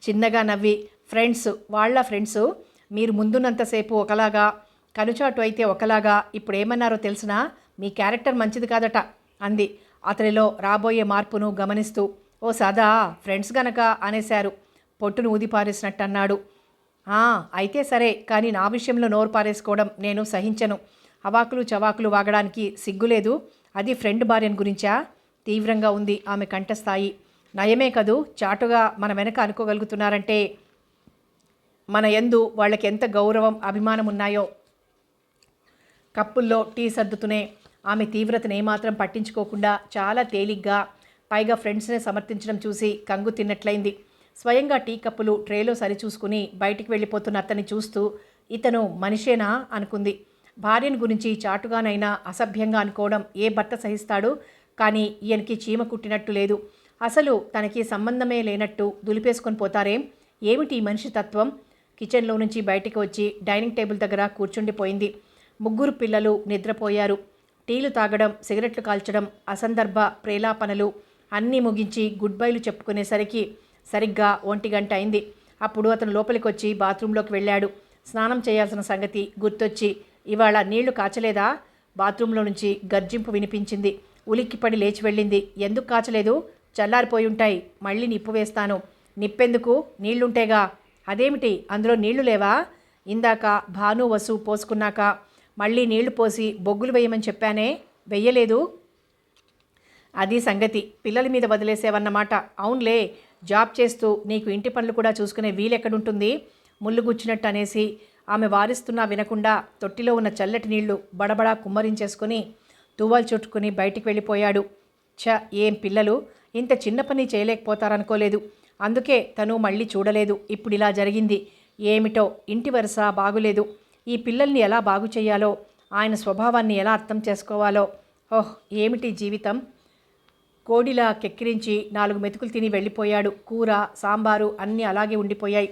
చిన్నగా నవ్వి, ఫ్రెండ్స్ వాళ్ళ ఫ్రెండ్సు మీరు ముందున్నంతసేపు ఒకలాగా, కనుచాటు అయితే ఒకలాగా, ఇప్పుడు ఏమన్నారో తెలిసినా మీ క్యారెక్టర్ మంచిది కాదట అంది అతనిలో రాబోయే మార్పును గమనిస్తూ. ఓ సదా, ఫ్రెండ్స్ గనక అనేశారు. పొట్టును ఊది పారేసినట్టు అన్నాడు. అయితే సరే, కానీ నా విషయంలో నోరు పారేసుకోవడం నేను సహించను. అవాకులు చవాకులు వాగడానికి సిగ్గులేదు. అది ఫ్రెండ్ భార్యను గురించా? తీవ్రంగా ఉంది ఆమె కంఠస్థాయి. నయమే కదూ, చాటుగా మన వెనక అనుకోగలుగుతున్నారంటే మన యందు వాళ్ళకి ఎంత గౌరవం, అభిమానం ఉన్నాయో. కప్పుల్లో టీ సర్దుతూనే ఆమె తీవ్రతను ఏమాత్రం పట్టించుకోకుండా చాలా తేలిగ్గా, పైగా ఫ్రెండ్స్నే సమర్థించడం చూసి కంగు తిన్నట్లయింది. స్వయంగా టీ కప్పులు ట్రేలో సరిచూసుకుని బయటికి వెళ్ళిపోతున్న అతన్ని చూస్తూ ఇతను మనిషేనా అనుకుంది. భార్యను గురించి చాటుగానైనా అసభ్యంగా అనుకోవడం ఏ భర్త సహిస్తాడు? కానీ ఈయనకి చీమ కుట్టినట్టు లేదు. అసలు తనకి సంబంధమే లేనట్టు దులిపేసుకొని పోతారేం? ఏమిటి ఈ మనిషి తత్వం? కిచెన్లో నుంచి బయటికి వచ్చి డైనింగ్ టేబుల్ దగ్గర కూర్చుండిపోయింది. ముగ్గురు పిల్లలు నిద్రపోయారు. టీలు తాగడం, సిగరెట్లు కాల్చడం, అసందర్భ ప్రేలాపనలు అన్నీ ముగించి గుడ్ బైలు చెప్పుకునేసరికి సరిగ్గా 1 గంట అయింది. అప్పుడు అతను లోపలికి వచ్చి బాత్రూంలోకి వెళ్ళాడు. స్నానం చేయాల్సిన సంగతి గుర్తొచ్చి, ఇవాళ నీళ్లు కాచలేదా? బాత్రూంలో నుంచి గర్జింపు వినిపించింది. ఉలిక్కిపడి లేచి వెళ్ళింది. ఎందుకు కాచలేదు? చల్లారిపోయి ఉంటాయి. మళ్ళీ నిప్పు వేస్తాను. నిప్పెందుకు? నీళ్లుంటేగా. అదేమిటి, అందులో నీళ్లు లేవా? ఇందాక భాను వసు పోసుకున్నాక మళ్ళీ నీళ్లు పోసి బొగ్గులు వేయమని చెప్పానే, వెయ్యలేదు. అది సంగతి. పిల్లల మీద వదిలేసేవన్నమాట. అవునులే, జాబ్ చేస్తూ నీకు ఇంటి పనులు కూడా చూసుకునే వీలెక్కడుంటుంది? ముళ్ళుగుచ్చినట్టు అనేసి ఆమె వారిస్తున్నా వినకుండా తొట్టిలో ఉన్న చల్లటి నీళ్లు బడబడా కుమ్మరించేసుకుని తువ్వాలు చుట్టుకుని బయటికి వెళ్ళిపోయాడు. ఏం పిల్లలు, ఇంత చిన్న పని చేయలేకపోతారనుకోలేదు. అందుకే తను మళ్ళీ చూడలేదు. ఇప్పుడు ఇలా జరిగింది. ఏమిటో, ఇంటి వరుస బాగులేదు. ఈ పిల్లల్ని ఎలా బాగు చేయాలో, ఆయన స్వభావాన్ని ఎలా అర్థం చేసుకోవాలో. ఓహ్, ఏమిటి జీవితం! కోడిలా కెక్కిరించి 4 మెతుకులు తిని వెళ్ళిపోయాడు. కూర, సాంబారు అన్నీ అలాగే ఉండిపోయాయి.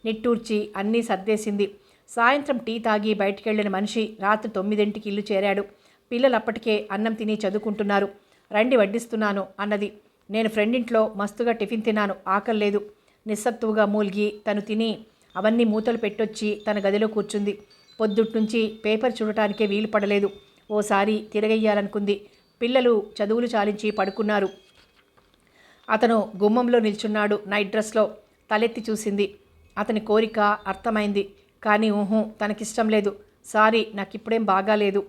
నిట్టూర్చి అన్నీ సర్దేసింది. సాయంత్రం టీ తాగి బయటికెళ్ళిన మనిషి రాత్రి 9ంటికి ఇల్లు చేరాడు. పిల్లలు అప్పటికే అన్నం తిని చదువుకుంటున్నారు. రండి వడ్డిస్తున్నాను అన్నది. నేను ఫ్రెండ్ ఇంట్లో మస్తుగా టిఫిన్ తిన్నాను, ఆకలేదు. నిస్సత్తువుగా మూల్గి తను తిని అవన్నీ మూతలు పెట్టొచ్చి తన గదిలో కూర్చుంది. పొద్దుట్నుంచి పేపర్ చూడటానికే వీలు పడలేదు. ఓసారి తిరగయ్యాలనుకుంది. పిల్లలు చదువులు చాలించి పడుకున్నారు. అతను గుమ్మంలో నిల్చున్నాడు నైట్ డ్రెస్లో. తలెత్తి చూసింది. అతని కోరిక అర్థమైంది. కానీ తనకిష్టం లేదు. సారీ, నాకిప్పుడేం బాగాలేదు.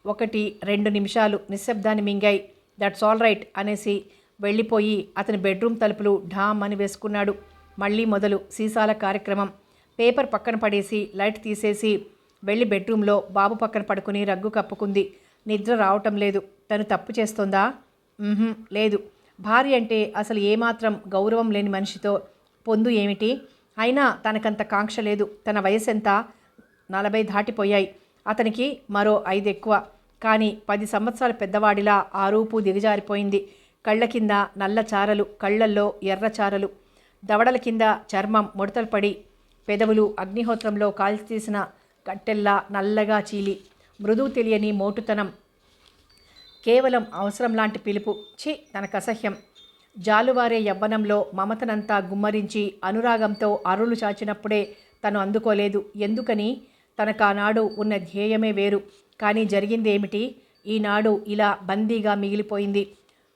1-2 నిమిషాలు నిశ్శబ్దాన్ని మింగాయి. దట్స్ ఆల్ రైట్ అనేసి వెళ్ళిపోయి అతని బెడ్రూమ్ తలుపులు ఢామ్ అని వేసుకున్నాడు. మళ్ళీ మొదలు సీసాల కార్యక్రమం. పేపర్ పక్కన పడేసి లైట్ తీసేసి వెళ్ళి బెడ్రూమ్లో బాబు పక్కన పడుకుని రగ్గు కప్పుకుంది. నిద్ర రావటం లేదు. తను తప్పు చేస్తోందా? లేదు. భార్య అంటే అసలు ఏమాత్రం గౌరవం లేని మనిషితో పొందు ఏమిటి? అయినా తనకంత కాంక్ష లేదు. తన వయసు ఎంత? 40 దాటిపోయాయి. అతనికి మరో 5 ఎక్కువ. కానీ 10 సంవత్సరాల పెద్దవాడిలా ఆ రూపు దిగజారిపోయింది. కళ్ళ కింద నల్ల చారలు, కళ్ళల్లో ఎర్ర చారలు, దవడల కింద చర్మం ముడతలు పడి, పెదవులు అగ్నిహోత్రంలో కాల్చితీసిన కట్టెల్లా నల్లగా చీలి, మృదువు తెలియని మోటుతనం, కేవలం అవసరం లాంటి పిలుపు. ఛీ, తనకు అసహ్యం. జాలువారే యవ్వనంలో మమతనంతా గుమ్మరించి అనురాగంతో అరులు చాచినప్పుడే తను అందుకోలేదు. ఎందుకని? తనకానాడు ఉన్న ధ్యేయమే వేరు. కానీ జరిగిందేమిటి? ఈనాడు ఇలా బందీగా మిగిలిపోయింది.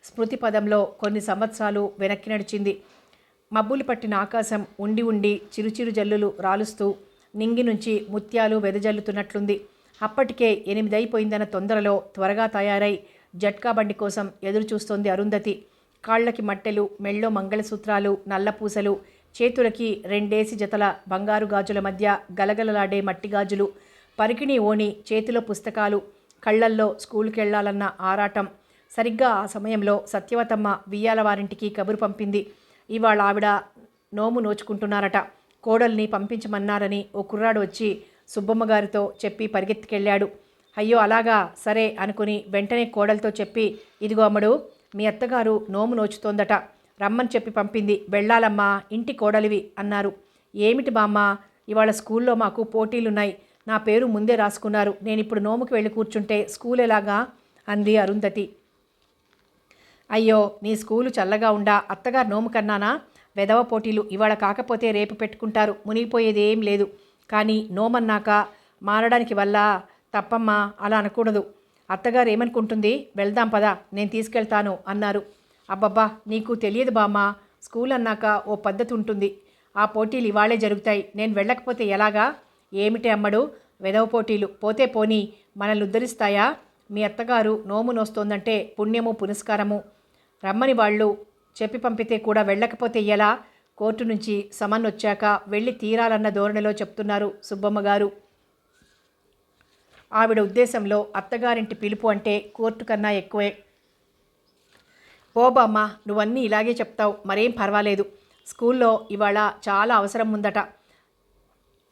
స్మృతి పదంలో కొన్ని సంవత్సరాలు వెనక్కి నడిచింది. మబ్బులు పట్టిన ఆకాశం ఉండి ఉండి చిరుచిరు జల్లులు రాలుస్తూ నింగి నుంచి ముత్యాలు వెదజల్లుతున్నట్లుంది. అప్పటికే 8 అయిపోయిందన్న తొందరలో త్వరగా తయారై జట్కా బండి కోసం ఎదురు చూస్తోంది అరుంధతి. కాళ్ళకి మట్టెలు, మెళ్ళో మంగళసూత్రాలు, నల్లపూసలు, చేతులకి 2 జతల బంగారు గాజుల మధ్య గలగలలాడే మట్టి గాజులు, పరికిణి ఓణి, చేతిలో పుస్తకాలు, కళ్ళల్లో స్కూల్కెళ్లాలన్న ఆరాటం. సరిగ్గా ఆ సమయంలో సత్యవతమ్మ వియ్యాల వారింటికి కబురు పంపింది. ఇవాళ ఆవిడ నోము నోచుకుంటున్నారట. కోడల్ని పంపించమన్నారని ఓ కుర్రాడు వచ్చి సుబ్బమ్మగారితో చెప్పి పరిగెత్తికెళ్ళాడు. అయ్యో అలాగా, సరే అనుకుని వెంటనే కోడలతో చెప్పి, ఇదిగో అమ్మడు, మీ అత్తగారు నోము నోచుతోందట, రమ్మని చెప్పి పంపింది. వెళ్ళాలమ్మా, ఇంటి కోడలివి అన్నారు. ఏమిటి బామ్మ, ఇవాళ స్కూల్లో మాకు పోటీలున్నాయి. నా పేరు ముందే రాసుకున్నారు. నేనిప్పుడు నోముకి వెళ్ళి కూర్చుంటే స్కూల్ ఎలాగా అంది అరుంధతి. అయ్యో, నీ స్కూలు చల్లగా ఉండా, అత్తగారు నోము కన్నానా? వెధవ పోటీలు ఇవాళ కాకపోతే రేపు పెట్టుకుంటారు. మునిగిపోయేది ఏం లేదు. కానీ నోమన్నాక మారడానికి వల్ల తప్పమ్మా, అలా అనకూడదు. అత్తగారు ఏమనుకుంటుంది? వెళ్దాం పదా, నేను తీసుకెళ్తాను అన్నారు. అబ్బబ్బా, నీకు తెలియదు బామ్మ, స్కూల్ అన్నాక ఓ పద్ధతి ఉంటుంది. ఆ పోటీలు ఇవాళే జరుగుతాయి. నేను వెళ్ళకపోతే ఎలాగా? ఏమిటి అమ్మడు, వెధవ పోటీలు? పోతే పోనీ, మనల్ని ఉద్ధరిస్తాయా? మీ అత్తగారు నోము నోస్తోందంటే పుణ్యము పునస్కారము. రమ్మని వాళ్ళు చెప్పి పంపితే కూడా వెళ్ళకపోతే ఎలా? కోర్టు నుంచి సమన్ వచ్చాక వెళ్ళి తీరాలన్న ధోరణిలో చెప్తున్నారు సుబ్బమ్మగారు. ఆవిడ ఉద్దేశంలో అత్తగారింటి పిలుపు అంటే కోర్టు కన్నా ఎక్కువే. ఓ బామ్మ, నువ్వన్నీ ఇలాగే చెప్తావు, మరేం పర్వాలేదు. స్కూల్లో ఇవాళ చాలా అవసరం ఉందట,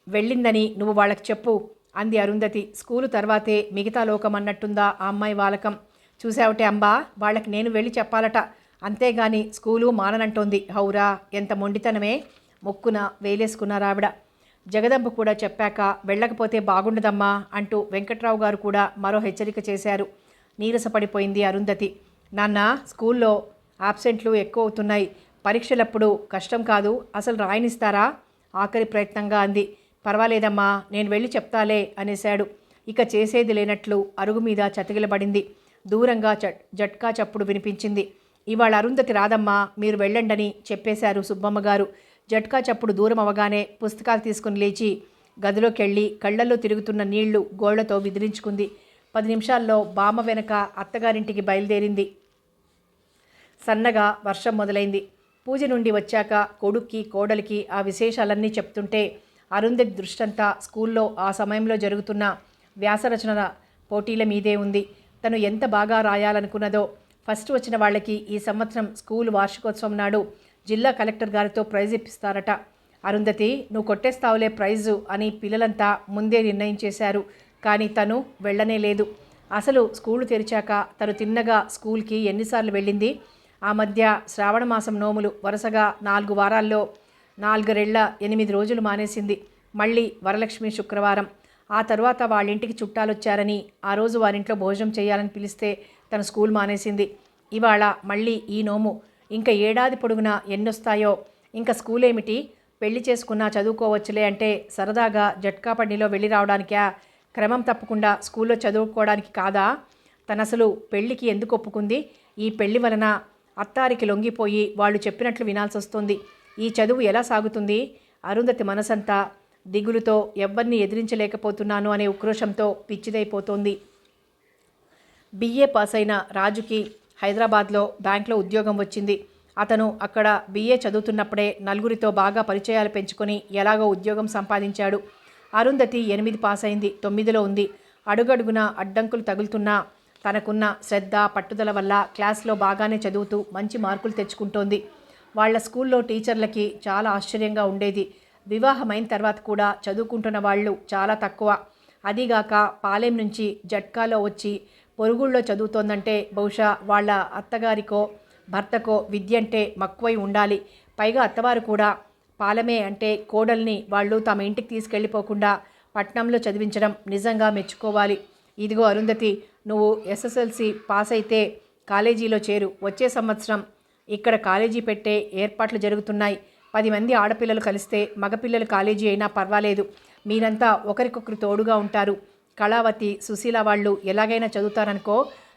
వెళ్ళిందని నువ్వు వాళ్ళకి చెప్పు అంది అరుంధతి. స్కూలు తర్వాతే మిగతా లోకం అన్నట్టుందా ఆ అమ్మాయి వాలకం. చూసావుటే అంబా, వాళ్ళకి నేను వెళ్ళి చెప్పాలట, అంతేగాని స్కూలు మాననంటోంది. హౌరా, ఎంత మొండితనమే. మొక్కున వేలేసుకున్నారావిడ. జగదంబ కూడా చెప్పాక వెళ్ళకపోతే బాగుండదమ్మా అంటూ వెంకట్రావు గారు కూడా మరో హెచ్చరిక చేశారు. నీరసపడిపోయింది అరుంధతి. నాన్న, స్కూల్లో ఆబ్సెంట్లు ఎక్కువ అవుతున్నాయి. పరీక్షలప్పుడు కష్టం కాదు, అసలు రాయనిస్తారా? ఆఖరి ప్రయత్నంగా అంది. పర్వాలేదమ్మా, నేను వెళ్ళి చెప్తాలే అనేశాడు. ఇక చేసేది లేనట్లు అరుగు మీద చతికిలబడింది. దూరంగా జట్కా చప్పుడు వినిపించింది. ఇవాళ అరుంధతి రాదమ్మా, మీరు వెళ్ళండని చెప్పేశారు సుబ్బమ్మగారు. జట్కా చప్పుడు దూరం అవగానే పుస్తకాలు తీసుకుని లేచి గదిలోకెళ్ళి కళ్ళల్లో తిరుగుతున్న నీళ్లు గోళ్లతో విదిలించుకుంది. 10 నిమిషాల్లో బామ్మ వెనక అత్తగారింటికి బయలుదేరింది. సన్నగా వర్షం మొదలైంది. పూజ నుండి వచ్చాక కొడుక్కి కోడలికి ఆ విశేషాలన్నీ చెప్తుంటే అరుంధతి దృష్టంతా స్కూల్లో ఆ సమయంలో జరుగుతున్న వ్యాసరచనల పోటీల మీదే ఉంది. తను ఎంత బాగా రాయాలనుకున్నదో. ఫస్ట్ వచ్చిన వాళ్ళకి ఈ సంవత్సరం స్కూల్ వార్షికోత్సవం నాడు జిల్లా కలెక్టర్ గారితో ప్రైజ్ ఇప్పిస్తారట. అరుంధతి, నువ్వు కొట్టేస్తావులే ప్రైజు అని పిల్లలంతా ముందే నిర్ణయించేశారు. కానీ తను వెళ్ళనే లేదు. అసలు స్కూలు తెరిచాక తను తిన్నగా స్కూల్కి ఎన్నిసార్లు వెళ్ళింది? ఆ మధ్య శ్రావణ మాసం నోములు వరుసగా 4 వారాల్లో 4 రెళ్ళ 8 రోజులు మానేసింది. మళ్ళీ వరలక్ష్మి శుక్రవారం. ఆ తర్వాత వాళ్ళింటికి చుట్టాలొచ్చారని ఆ రోజు వారింట్లో భోజనం చేయాలని పిలిస్తే తను స్కూల్ మానేసింది. ఇవాళ మళ్ళీ ఈ నోము. ఇంకా ఏడాది పొడుగునా ఎన్నొస్తాయో. ఇంకా స్కూల్ ఏమిటి, పెళ్లి చేసుకున్నా చదువుకోవచ్చులే అంటే సరదాగా జట్కా బండిలో వెళ్ళి రావడానికా? క్రమం తప్పకుండా స్కూల్లో చదువుకోవడానికి కాదా? తనసలు పెళ్లికి ఎందుకు ఒప్పుకుంది? ఈ పెళ్లి వలన అత్తారికి లొంగిపోయి వాళ్ళు చెప్పినట్లు వినాల్సి వస్తుంది. ఈ చదువు ఎలా సాగుతుంది? అరుంధతి మనసంతా దిగులుతో, ఎవ్వరిని ఎదిరించలేకపోతున్నాను అనే ఉక్రోషంతో పిచ్చిదైపోతోంది. BA పాస్ అయిన రాజుకి హైదరాబాద్లో బ్యాంక్లో ఉద్యోగం వచ్చింది. అతను అక్కడ BA చదువుతున్నప్పుడే నలుగురితో బాగా పరిచయాలు పెంచుకొని ఎలాగో ఉద్యోగం సంపాదించాడు. అరుంధతి 8 పాస్ అయింది, 9లో ఉంది. అడుగడుగున అడ్డంకులు తగులుతున్నా తనకున్న శ్రద్ధ పట్టుదల వల్ల క్లాస్లో బాగానే చదువుతూ మంచి మార్కులు తెచ్చుకుంటోంది. వాళ్ళ స్కూల్లో టీచర్లకి చాలా ఆశ్చర్యంగా ఉండేది. వివాహమైన తర్వాత కూడా చదువుకుంటున్న వాళ్ళు చాలా తక్కువ. అదీగాక పాలెం నుంచి జట్కాలో వచ్చి పొరుగుళ్ళో చదువుతోందంటే బహుశా వాళ్ళ అత్తగారికో భర్తకో విద్య అంటే మక్కువై ఉండాలి. పైగా అత్తవారు కూడా పాలమే అంటే కోడల్ని వాళ్ళు తమ ఇంటికి తీసుకెళ్ళిపోకుండా పట్నంలో చదివించడం నిజంగా మెచ్చుకోవాలి. ఇదిగో అరుంధతి, నువ్వు ఎస్ఎస్ఎల్సి పాస్ అయితే కాలేజీలో చేరు. వచ్చే సంవత్సరం ఇక్కడ కాలేజీ పెట్టే ఏర్పాట్లు జరుగుతున్నాయి. 10 మంది ఆడపిల్లలు కలిస్తే మగపిల్లలు కాలేజీ అయినా పర్వాలేదు. మీరంతా ఒకరికొకరు తోడుగా ఉంటారు. కళావతి, సుశీల వాళ్ళు ఎలాగైనా చదువుతారనుకో.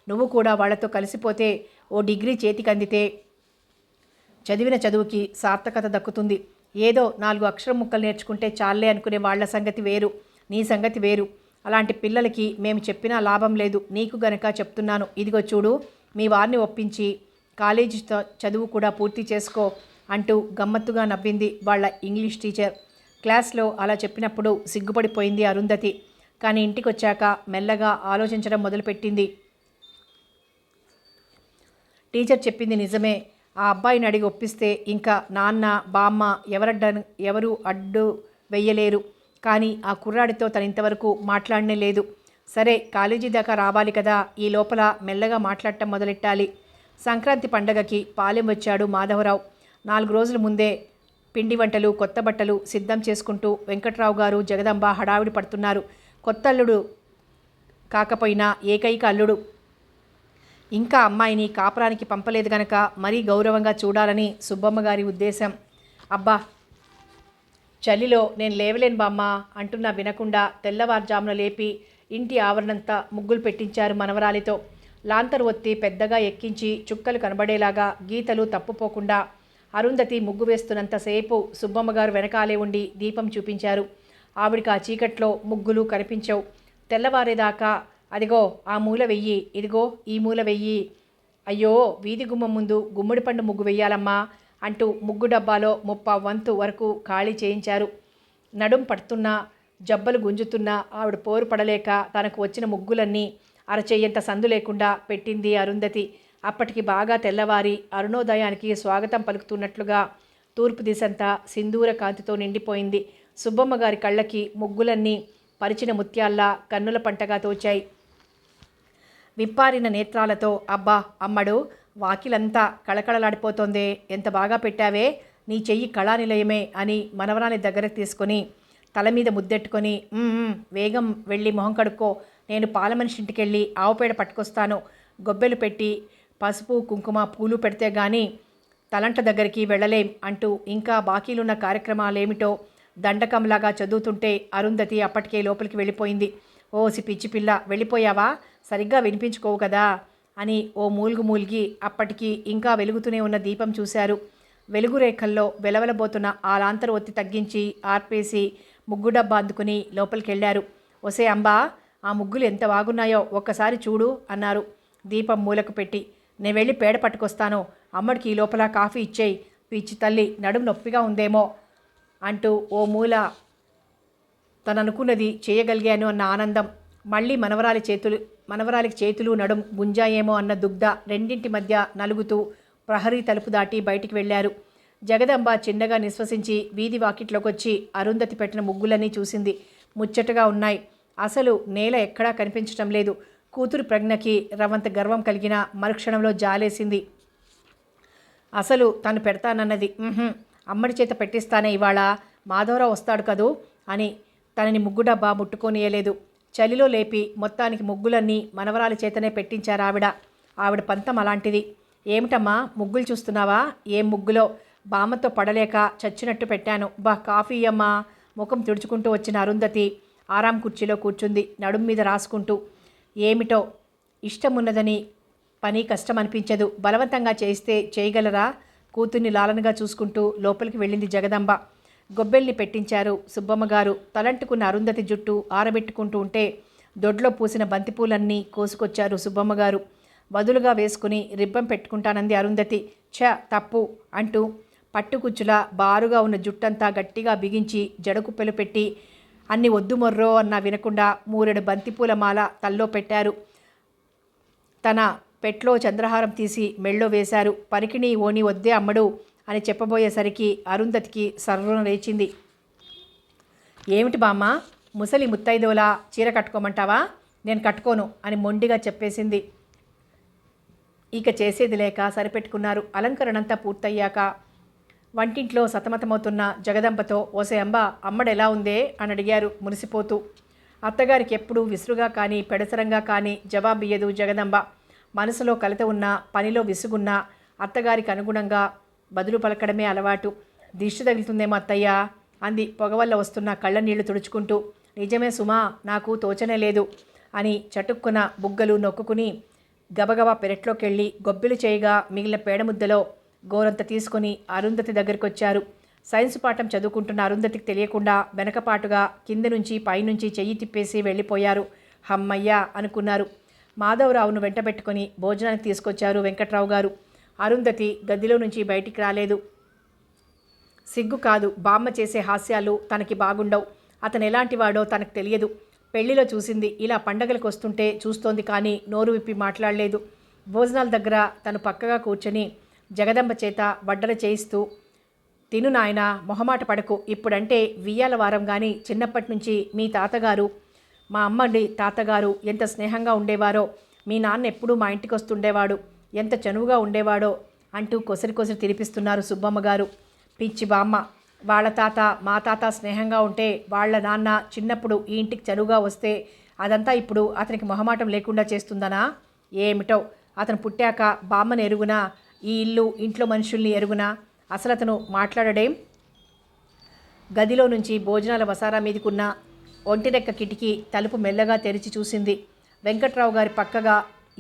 నువ్వు కూడా వాళ్లతో కలిసిపోతే ఓ డిగ్రీ చేతికి అందితే చదివిన చదువుకి సార్థకత దక్కుతుంది. ఏదో 4 అక్షరం ముక్కలు నేర్చుకుంటే చాలే అనుకునే వాళ్ళ సంగతి వేరు, నీ సంగతి వేరు. అలాంటి పిల్లలకి మేము చెప్పినా లాభం లేదు. నీకు గనక చెప్తున్నాను. ఇదిగో చూడు, మీ వారిని ఒప్పించి కాలేజీ చదువు కూడా పూర్తి చేసుకో అంటూ గమ్మత్తుగా నవ్వింది వాళ్ళ ఇంగ్లీష్ టీచర్. క్లాస్లో అలా చెప్పినప్పుడు సిగ్గుపడిపోయింది అరుంధతి. కానీ ఇంటికి వచ్చాక మెల్లగా ఆలోచించడం మొదలుపెట్టింది. టీచర్ చెప్పింది నిజమే. ఆ అబ్బాయిని అడిగి ఒప్పిస్తే ఇంకా నాన్న బామ్మ ఎవరు అడ్డు వెయ్యలేరు. కానీ ఆ కుర్రాడితో తను ఇంతవరకు మాట్లాడనే లేదు. సరే, కాలేజీ దాకా రావాలి కదా, ఈ లోపల మెల్లగా మాట్లాడటం మొదలెట్టాలి. సంక్రాంతి పండగకి పాలెం వచ్చాడు మాధవరావు. 4 రోజుల ముందే పిండి వంటలు, కొత్త బట్టలు సిద్ధం చేసుకుంటూ వెంకట్రావు గారు, జగదంబ హడావిడి పడుతున్నారు. కొత్త అల్లుడు కాకపోయినా ఏకైక అల్లుడు. ఇంకా అమ్మాయిని కాపురానికి పంపలేదు గనక మరీ గౌరవంగా చూడాలని సుబ్బమ్మ గారి ఉద్దేశం. అబ్బా, చలిలో నేను లేవలేను బామ్మ అంటున్నా వినకుండా తెల్లవారుజామున లేపి ఇంటి ఆవరణంతా ముగ్గులు పెట్టించారు మనవరాలితో. లాంతరు ఒత్తి పెద్దగా ఎక్కించి చుక్కలు కనబడేలాగా గీతలు తప్పుపోకుండా అరుంధతి ముగ్గు వేస్తున్నంతసేపు సుబ్బమ్మగారు వెనకాలే ఉండి దీపం చూపించారు. ఆవిడికి ఆ చీకట్లో ముగ్గులు కనిపించవు. తెల్లవారేదాకా అదిగో ఆ మూల వెయ్యి, ఇదిగో ఈ మూల వెయ్యి, అయ్యో వీధి గుమ్మం ముందు గుమ్మడి పండు ముగ్గు వెయ్యాలమ్మా అంటూ ముగ్గు డబ్బాలో 30 వంతు వరకు ఖాళీ చేయించారు. నడుం పడుతున్నా, జబ్బలు గుంజుతున్నా ఆవిడ పోరు పడలేక తనకు వచ్చిన ముగ్గులన్నీ అరచెయ్యంత సందు లేకుండా పెట్టింది అరుంధతి. అప్పటికి బాగా తెల్లవారి అరుణోదయానికి స్వాగతం పలుకుతున్నట్లుగా తూర్పు దిశంతా సింధూర కాంతితో నిండిపోయింది. సుబ్బమ్మ గారి కళ్ళకి ముగ్గులన్నీ పరిచిన ముత్యాల్లా కన్నుల పంటగా తోచాయి. విప్పారిన నేత్రాలతో, అబ్బా అమ్మడు, వాకిలంతా కళకళలాడిపోతోందే, ఎంత బాగా పెట్టావే, నీ చెయ్యి కళానిలయమే అని మనవరాని దగ్గరకు తీసుకొని తల మీద ముద్దెట్టుకొని, వేగం వెళ్ళి మొహం కడుక్కో, నేను పాల మనిషి ఇంటికెళ్ళి ఆవుపేడ పట్టుకొస్తాను. గొబ్బెలు పెట్టి పసుపు కుంకుమ పూలు పెడితే గాని తలంట దగ్గరికి వెళ్ళలేం అంటూ ఇంకా బాకీలున్న కార్యక్రమాలేమిటో దండకంలాగా చదువుతుంటే అరుంధతి అప్పటికే లోపలికి వెళ్ళిపోయింది. ఓసి పిచ్చి పిల్ల, వెళ్ళిపోయావా? సరిగ్గా వినిపించుకోవు కదా అని ఓ మూల్గి అప్పటికి ఇంకా వెలుగుతూనే ఉన్న దీపం చూశారు. వెలుగు రేఖల్లో వెలవెలబోతున్న ఆ లాంతరు ఒత్తి తగ్గించి ఆర్పేసి ముగ్గు డబ్బా అందుకుని లోపలికి వెళ్ళారు. ఒసే అంబా, ఆ ముగ్గులు ఎంత బాగున్నాయో ఒక్కసారి చూడు అన్నారు దీపం మూలకు పెట్టి. నేను వెళ్ళి పేడ పట్టుకొస్తాను, అమ్మడికి ఈ లోపల కాఫీ ఇచ్చేయి. పిచ్చి తల్లి, నడుము నొప్పిగా ఉందేమో అంటూ ఓ మూల తననుకున్నది చేయగలిగాను అన్న ఆనందం, మళ్ళీ మనవరాలికి చేతులు నడుం గుంజాయేమో అన్న దుగ్ధ రెండింటి మధ్య నలుగుతూ ప్రహరీ తలుపు దాటి బయటికి వెళ్ళారు. జగదంబ చిన్నగా నిశ్వసించి వీధి వాకిట్లోకొచ్చి అరుంధతి పెట్టిన ముగ్గులన్నీ చూసింది. ముచ్చటగా ఉన్నాయి. అసలు నేల ఎక్కడా కనిపించటం లేదు. కూతురు ప్రజ్ఞకి రవంత గర్వం కలిగిన మరుక్షణంలో జాలేసింది. అసలు తను పెడతానన్నది అమ్మడి చేత పెట్టిస్తానే ఇవాళ, మాధవరావు వస్తాడు కదూ అని తనని ముగ్గు డబ్బా ముట్టుకోనియలేదు. చలిలో లేపి మొత్తానికి ముగ్గులన్నీ మనవరాలి చేతనే పెట్టించారు ఆవిడ పంతం అలాంటిది. ఏమిటమ్మా ముగ్గులు చూస్తున్నావా? ఏం ముగ్గులో, బామ్మతో పడలేక చచ్చినట్టు పెట్టాను. కాఫీ అమ్మా. ముఖం తుడుచుకుంటూ వచ్చిన అరుంధతి ఆరాం కుర్చీలో కూర్చుంది, నడుం మీద రాసుకుంటూ. ఏమిటో ఇష్టమున్నదని పని కష్టం అనిపించదు, బలవంతంగా చేయిస్తే చేయగలరా? కూతుర్ని లాలనగా చూసుకుంటూ లోపలికి వెళ్ళింది జగదంబ. గొబ్బెల్ని పెట్టించారు సుబ్బమ్మగారు. తలంటుకున్న అరుంధతి జుట్టు ఆరబెట్టుకుంటూ ఉంటే దొడ్లో పూసిన బంతిపూలన్నీ కోసుకొచ్చారు సుబ్బమ్మగారు. వదులుగా వేసుకుని రిబ్బం పెట్టుకుంటానంది అరుంధతి. తప్పు అంటూ పట్టుకుచ్చులా బారుగా ఉన్న జుట్టంతా గట్టిగా బిగించి జడకుప్పెలు పెట్టి అన్ని వద్దు మొర్రో అన్నా వినకుండా 3 బంతిపూల మాల తల్లో పెట్టారు. తన పెట్లో చంద్రహారం తీసి మెళ్ళో వేశారు. పరికిణి ఓణి వద్దే అమ్మడు అని చెప్పబోయేసరికి అరుంధతికి సర్రున లేచింది. ఏమిటి బామ్మ, ముసలి ముత్తైదోలా చీర కట్టుకోమంటావా? నేను కట్టుకోను అని మొండిగా చెప్పేసింది. ఇక చేసేది లేక సరిపెట్టుకున్నారు. అలంకరణంతా పూర్తయ్యాక వంటింట్లో సతమతమవుతున్న జగదంబతో, ఓసే అంబ, అమ్మడెలా ఉందే అని అడిగారు మురిసిపోతూ. అత్తగారికి ఎప్పుడూ విసురుగా కానీ పెడసరంగా కానీ జవాబియ్యదు జగదంబ. మనసులో కలత ఉన్నా, పనిలో విసుగున్నా అత్తగారికి అనుగుణంగా బదులు పలకడమే అలవాటు. దిష్టి తగులుతుందేమో అత్తయ్య అంది పొగవల్ల వస్తున్న కళ్ళ నీళ్లు తుడుచుకుంటూ. నిజమే సుమా, నాకు తోచనే లేదు అని చటుక్కున బుగ్గలు నొక్కుకుని గబగబా పెరట్లోకెళ్ళి గొబ్బిలు చేయగా మిగిలిన పేడముద్దలో గోరంత తీసుకుని అరుంధతి దగ్గరికొచ్చారు. సైన్స్ పాఠం చదువుకుంటున్న అరుంధతికి తెలియకుండా వెనకపాటుగా కింది నుంచి పైనుంచి చెయ్యి తిప్పేసి వెళ్ళిపోయారు. హమ్మయ్యా అనుకున్నారు. మాధవరావును వెంటబెట్టుకుని భోజనానికి తీసుకొచ్చారు వెంకట్రావు గారు. అరుంధతి గదిలో నుంచి బయటికి రాలేదు. సిగ్గు కాదు, బామ్మ చేసే హాస్యాలు తనకి బాగుండవు. అతను ఎలాంటివాడో తనకు తెలియదు. పెళ్లిలో చూసింది, ఇలా పండగలకు వస్తుంటే చూస్తోంది కానీ నోరు విప్పి మాట్లాడలేదు. భోజనాల దగ్గర తను పక్కగా కూర్చొని జగదంబ చేత వడ్డన చేయిస్తూ, తిను నాయనా, మొహమాట పడకు. ఇప్పుడంటే వియ్యాల వారం కానీ చిన్నప్పటి నుంచి మీ తాతగారు, మా అమ్మడి తాతగారు ఎంత స్నేహంగా ఉండేవారో, మీ నాన్న ఎప్పుడూ మా ఇంటికి వస్తుండేవాడు, ఎంత చనువుగా ఉండేవాడో అంటూ కొసరి కొసరి తినిపిస్తున్నారు సుబ్బమ్మ గారు. పిచ్చి బామ్మ, వాళ్ళ తాత మా తాత స్నేహంగా ఉంటే వాళ్ళ నాన్న చిన్నప్పుడు ఈ ఇంటికి చనువుగా వస్తే అదంతా ఇప్పుడు అతనికి మొహమాటం లేకుండా చేస్తుందనా? ఏమిటో, అతను పుట్టాక బామ్మని ఎరుగునా, ఈ ఇల్లు ఇంట్లో మనుషుల్ని ఎరుగునా? అసలు అతను మాట్లాడడేం? గదిలో నుంచి భోజనాల వసారా మీదకున్న ఒంటిరెక్క కిటికీ తలుపు మెల్లగా తెరిచి చూసింది. వెంకట్రావు గారి పక్కగా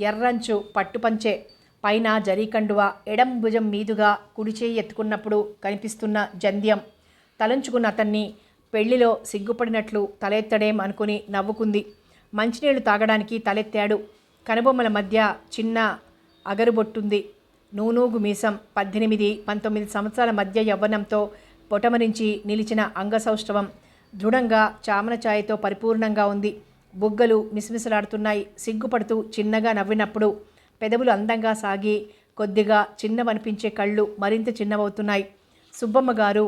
ఎర్రంచు పట్టుపంచే, పైన జరీకండువ, ఎడం భుజం మీదుగా కుడిచేయి ఎత్తుకున్నప్పుడు కనిపిస్తున్న జంధ్యం. తలంచుకున్న అతన్ని పెళ్లిలో సిగ్గుపడినట్లు తలెత్తడేం అనుకుని నవ్వుకుంది. మంచినీళ్లు తాగడానికి తలెత్తాడు. కనుబొమ్మల మధ్య చిన్న అగరుబొట్టుంది. నూనూగు మీసం. 18-19 సంవత్సరాల మధ్య యవ్వనంతో పొటమరించి నిలిచిన అంగసౌష్ఠవం దృఢంగా చామన ఛాయతో పరిపూర్ణంగా ఉంది. బుగ్గలు మిసమిసలాడుతున్నాయి. సిగ్గుపడుతూ చిన్నగా నవ్వినప్పుడు పెదవులు అందంగా సాగి కొద్దిగా చిన్నవనిపించే కళ్ళు మరింత చిన్నవవుతున్నాయి. సుబ్బమ్మ గారు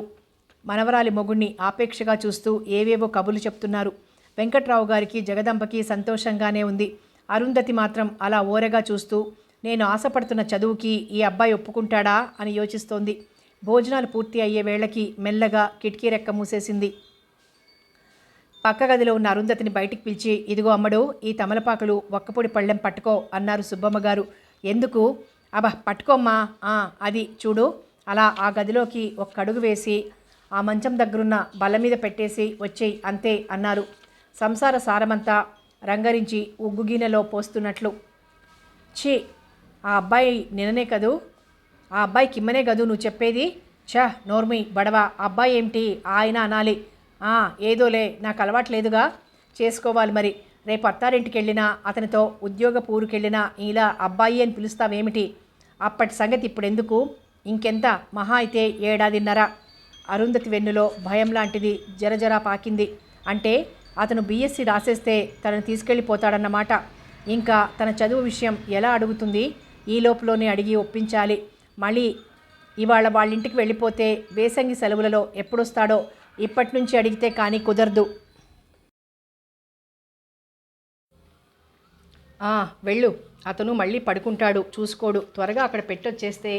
మనవరాలి మొగుణ్ణి ఆపేక్షగా చూస్తూ ఏవేవో కబుర్లు చెప్తున్నారు. వెంకట్రావు గారికి జగదంబకి సంతోషంగానే ఉంది. అరుంధతి మాత్రం అలా ఓరగా చూస్తూ, నేను ఆశపడుతున్న చదువుకి ఈ అబ్బాయి ఒప్పుకుంటాడా అని యోచిస్తోంది. భోజనాలు పూర్తి అయ్యే వేళకి మెల్లగా కిటికీ రెక్క మూసేసింది. పక్క గదిలో ఉన్న అరుంధతిని బయటికి పిలిచి, ఇదిగో అమ్మడు, ఈ తమలపాకులు ఒక్కపొడి పళ్ళెం పట్టుకో అన్నారు సుబ్బమ్మ గారు. ఎందుకు? అబ్బా పట్టుకోమ్మా, అది చూడు. అలా ఆ గదిలోకి ఒక్క అడుగు వేసి ఆ మంచం దగ్గరున్న బల్ల మీద పెట్టేసి వచ్చేయి, అంతే అన్నారు. సంసార సారమంతా రంగరించి ఉగ్గుగిన్నెలో పోస్తున్నట్లు. ఛీ, ఆ అబ్బాయి నిన్ననే కదూ, ఆ అబ్బాయి కిమ్మనే కదూ నువ్వు చెప్పేది? ఛ, నోర్మి బడవా, అబ్బాయి ఏమిటి ఆయన అనాలి. ఏదోలే, నాకు అలవాట్లేదుగా, చేసుకోవాలి మరి. రేపు అత్తారింటికి వెళ్ళినా అతనితో ఉద్యోగ పూరుకెళ్ళినా ఇలా అబ్బాయి అని పిలుస్తావేమిటి? అప్పటి సంగతి ఇప్పుడెందుకు? ఇంకెంత, మహా అయితే 1.5 ఏళ్ల. అరుంధతి వెన్నులో భయం లాంటిది జరజరా పాకింది. అంటే అతను బీఎస్సీ రాసేస్తే తనను తీసుకెళ్ళిపోతాడన్నమాట. ఇంకా తన చదువు విషయం ఎలా అడుగుతుంది? ఈ లోపులోనే అడిగి ఒప్పించాలి. మళ్ళీ ఇవాళ వాళ్ళింటికి వెళ్ళిపోతే వేసంగి సెలవులలో ఎప్పుడొస్తాడో ఇప్పటి నుంచి అడిగితే కానీ కుదరదు. వెళ్ళు, అతను మళ్ళీ పడుకుంటాడు, చూసుకోడు. త్వరగా అక్కడ పెట్టొచ్చేస్తే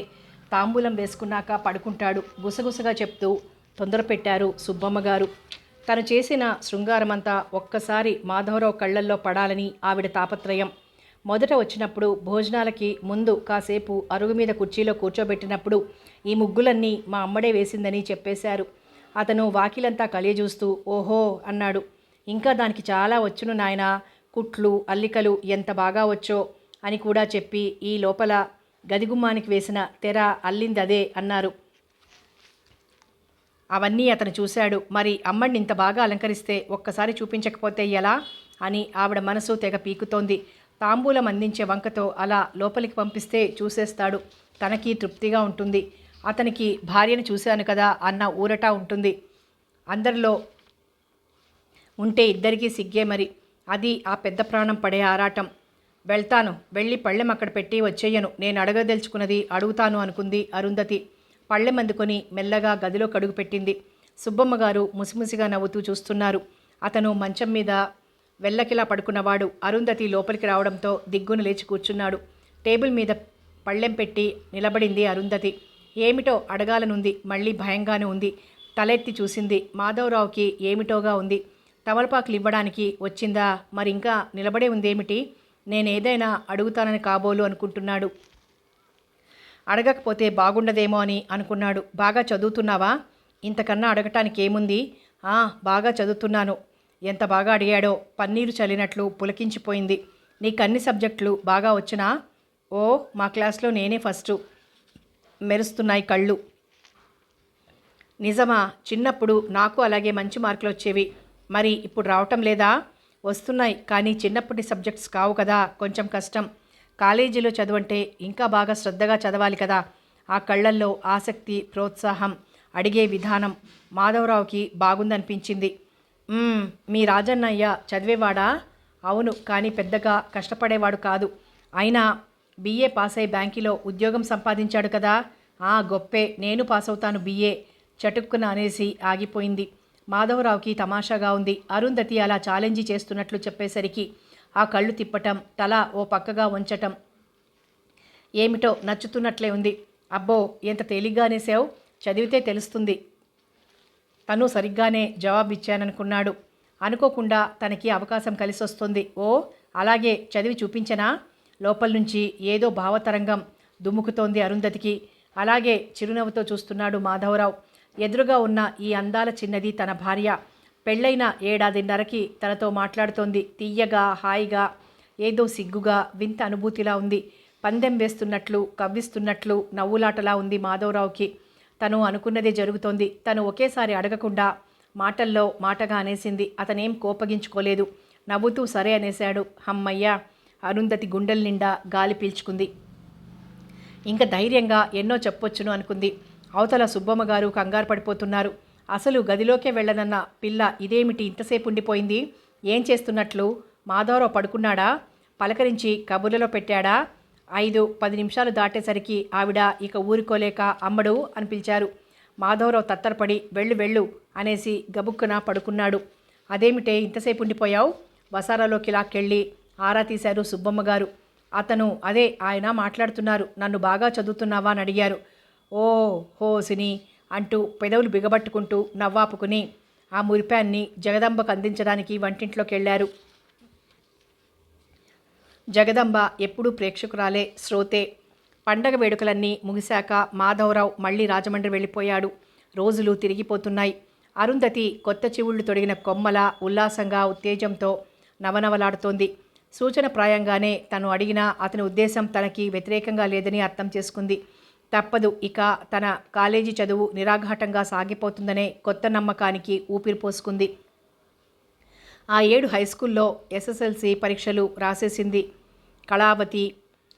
తాంబూలం వేసుకున్నాక పడుకుంటాడు గుసగుసగా చెప్తూ తొందర పెట్టారు సుబ్బమ్మ గారు. తను చేసిన శృంగారమంతా ఒక్కసారి మాధవరావు కళ్ళల్లో పడాలని ఆవిడ తాపత్రయం. మొదట వచ్చినప్పుడు భోజనాలకి ముందు కాసేపు అరుగు మీద కుర్చీలో కూర్చోబెట్టినప్పుడు ఈ ముగ్గులన్నీ మా అమ్మడే వేసిందని చెప్పేశారు. అతను వాకిలంతా కలియజూస్తూ ఓహో అన్నాడు. ఇంకా దానికి చాలా వచ్చును నాయనా, కుట్లు అల్లికలు ఎంత బాగా వచ్చో అని కూడా చెప్పి ఈ లోపల గదిగుమ్మానికి వేసిన తెర అల్లింది అదే అన్నారు. అవన్నీ అతను చూశాడు. మరి అమ్మడిని ఇంత బాగా అలంకరిస్తే ఒక్కసారి చూపించకపోతే ఎలా అని ఆవిడ మనసు తెగ పీకుతోంది. తాంబూలం అందించే వంకతో అలా లోపలికి పంపిస్తే చూసేస్తాడు. తనకి తృప్తిగా ఉంటుంది. అతనికి భార్యను చూశాను కదా అన్న ఊరట ఉంటుంది. అందరిలో ఉంటే ఇద్దరికీ సిగ్గే మరి. అది ఆ పెద్ద ప్రాణం పడే ఆరాటం. వెళ్తాను, వెళ్ళి పళ్ళెం అక్కడ పెట్టి వచ్చేయను, నేను అడగదలుచుకున్నది అడుగుతాను అనుకుంది అరుంధతి. పళ్ళెం అందుకొని మెల్లగా గదిలో కడుగు పెట్టింది. సుబ్బమ్మ గారు ముసిముసిగా నవ్వుతూ చూస్తున్నారు. అతను మంచం మీద వెల్లకిలా పడుకున్నవాడు. అరుంధతి లోపలికి రావడంతో దిగ్గున లేచి కూర్చున్నాడు. టేబుల్ మీద పళ్ళెం పెట్టి నిలబడింది అరుంధతి. ఏమిటో అడగాలనుంది, మళ్ళీ భయంగానే ఉంది. తలెత్తి చూసింది. మాధవరావుకి ఏమిటోగా ఉంది. తమలపాకులు ఇవ్వడానికి వచ్చిందా, మరి ఇంకా నిలబడే ఉందేమిటి? నేనేదైనా అడుగుతానని కాబోలు అనుకుంటున్నాడు. అడగకపోతే బాగుండదేమో అని అనుకున్నాడు. బాగా చదువుతున్నావా? ఇంతకన్నా అడగటానికి ఏముంది? బాగా చదువుతున్నాను. ఎంత బాగా అడిగాడో. పన్నీరు చల్లినట్లు పులకించిపోయింది. నీకు అన్ని సబ్జెక్టులు బాగా వచ్చినా? ఓ, మా క్లాస్లో నేనే ఫస్టు. మెరుస్తున్నాయి కళ్ళు. నిజమా? చిన్నప్పుడు నాకు అలాగే మంచి మార్కులు వచ్చేవి. మరి ఇప్పుడు రావటం లేదా? వస్తున్నాయి, కానీ చిన్నప్పటి సబ్జెక్ట్స్ కావు కదా, కొంచెం కష్టం. కాలేజీలో చదువంటే ఇంకా బాగా శ్రద్ధగా చదవాలి కదా. ఆ కళ్ళల్లో ఆసక్తి, ప్రోత్సాహం, అడిగే విధానం మాధవరావుకి బాగుందనిపించింది. మీ రాజన్నయ్య చదివేవాడా? అవును, కానీ పెద్దగా కష్టపడేవాడు కాదు. అయినా BA పాస్ అయి బ్యాంకులో ఉద్యోగం సంపాదించాడు కదా. గొప్పే, నేను పాస్ అవుతాను BA చటుక్కున అనేసి ఆగిపోయింది. మాధవరావుకి తమాషాగా ఉంది. అరుంధతి అలా ఛాలెంజీ చేస్తున్నట్లు చెప్పేసరికి ఆ కళ్ళు తిప్పటం, తల ఓ పక్కగా వంచటం ఏమిటో నచ్చుతున్నట్లే ఉంది. అబ్బో, ఎంత తేలిగ్గా అనేసావు, చదివితే తెలుస్తుంది. తను సరిగ్గానే జవాబిచ్చాననుకున్నాడు. అనుకోకుండా తనకి అవకాశం కలిసొస్తుంది. ఓ, అలాగే, చదివి చూపించనా? లోపల నుంచి ఏదో భావతరంగం దుముకుతోంది అరుంధతికి. అలాగే చిరునవ్వుతో చూస్తున్నాడు మాధవరావు. ఎదురుగా ఉన్న ఈ అందాల చిన్నది తన భార్య. పెళ్ళైన 1.5 ఏడాదిన్నరకి తనతో మాట్లాడుతోంది. తీయగా, హాయిగా, ఏదో సిగ్గుగా, వింత అనుభూతిలా ఉంది. పందెం వేస్తున్నట్లు, కవ్విస్తున్నట్లు, నవ్వులాటలా ఉంది మాధవరావుకి. తను అనుకున్నదే జరుగుతోంది. తను ఒకేసారి అడగకుండా మాటల్లో మాటగా అనేసింది. అతనేం కోపగించుకోలేదు. నవ్వుతూ సరే అనేశాడు. హమ్మయ్య! అరుంధతి గుండెల నిండా గాలి పీల్చుకుంది. ఇంకా ధైర్యంగా ఎన్నో చెప్పొచ్చును అనుకుంది. అవతల సుబ్బమ్మ గారు కంగారు పడిపోతున్నారు. అసలు గదిలోకే వెళ్ళనన్న పిల్ల ఇదేమిటి ఇంతసేపు ఉండిపోయింది? ఏం చేస్తున్నట్లు? మాధవరావు పడుకున్నాడా? పలకరించి కబుర్లలో పెట్టాడా? 5-10 నిమిషాలు దాటేసరికి ఆవిడ ఇక ఊరుకోలేక అమ్మడు అని పిలిచారు. మాధవరావు తత్తరపడి వెళ్ళు వెళ్ళు అనేసి గబుక్కున పడుకున్నాడు. అదేమిటే ఇంతసేపు ఉండిపోయావు? వసారాలోకి లాక్కెళ్ళి ఆరా తీశారు సుబ్బమ్మ గారు. అదే ఆయన మాట్లాడుతున్నారు. నన్ను బాగా చదువుతున్నావా అని అడిగారు. ఓ హోసిని అంటూ పెదవులు బిగబట్టుకుంటూ నవ్వాపుకుని ఆ మురిపాన్ని జగదంబకు అందించడానికి వంటింట్లోకి వెళ్ళారు. జగదంబ ఎప్పుడూ ప్రేక్షకురాలే, శ్రోతే. పండగ వేడుకలన్నీ ముగిశాక మాధవరావు మళ్ళీ రాజమండ్రి వెళ్ళిపోయాడు. రోజులు తిరిగిపోతున్నాయి. అరుంధతి కొత్త చివుళ్ళు తొడిగిన కొమ్మల ఉల్లాసంగా, ఉత్తేజంతో నవనవలాడుతోంది. సూచనప్రాయంగానే తను అడిగినా అతని ఉద్దేశం తనకి వ్యతిరేకంగా లేదని అర్థం చేసుకుంది. తప్పదు, ఇక తన కాలేజీ చదువు నిరాఘాటంగా సాగిపోతుందనే కొత్త నమ్మకానికి ఊపిరి పోసుకుంది. ఆ 7 హైస్కూల్లో SSLC పరీక్షలు రాసేసింది. కళావతి,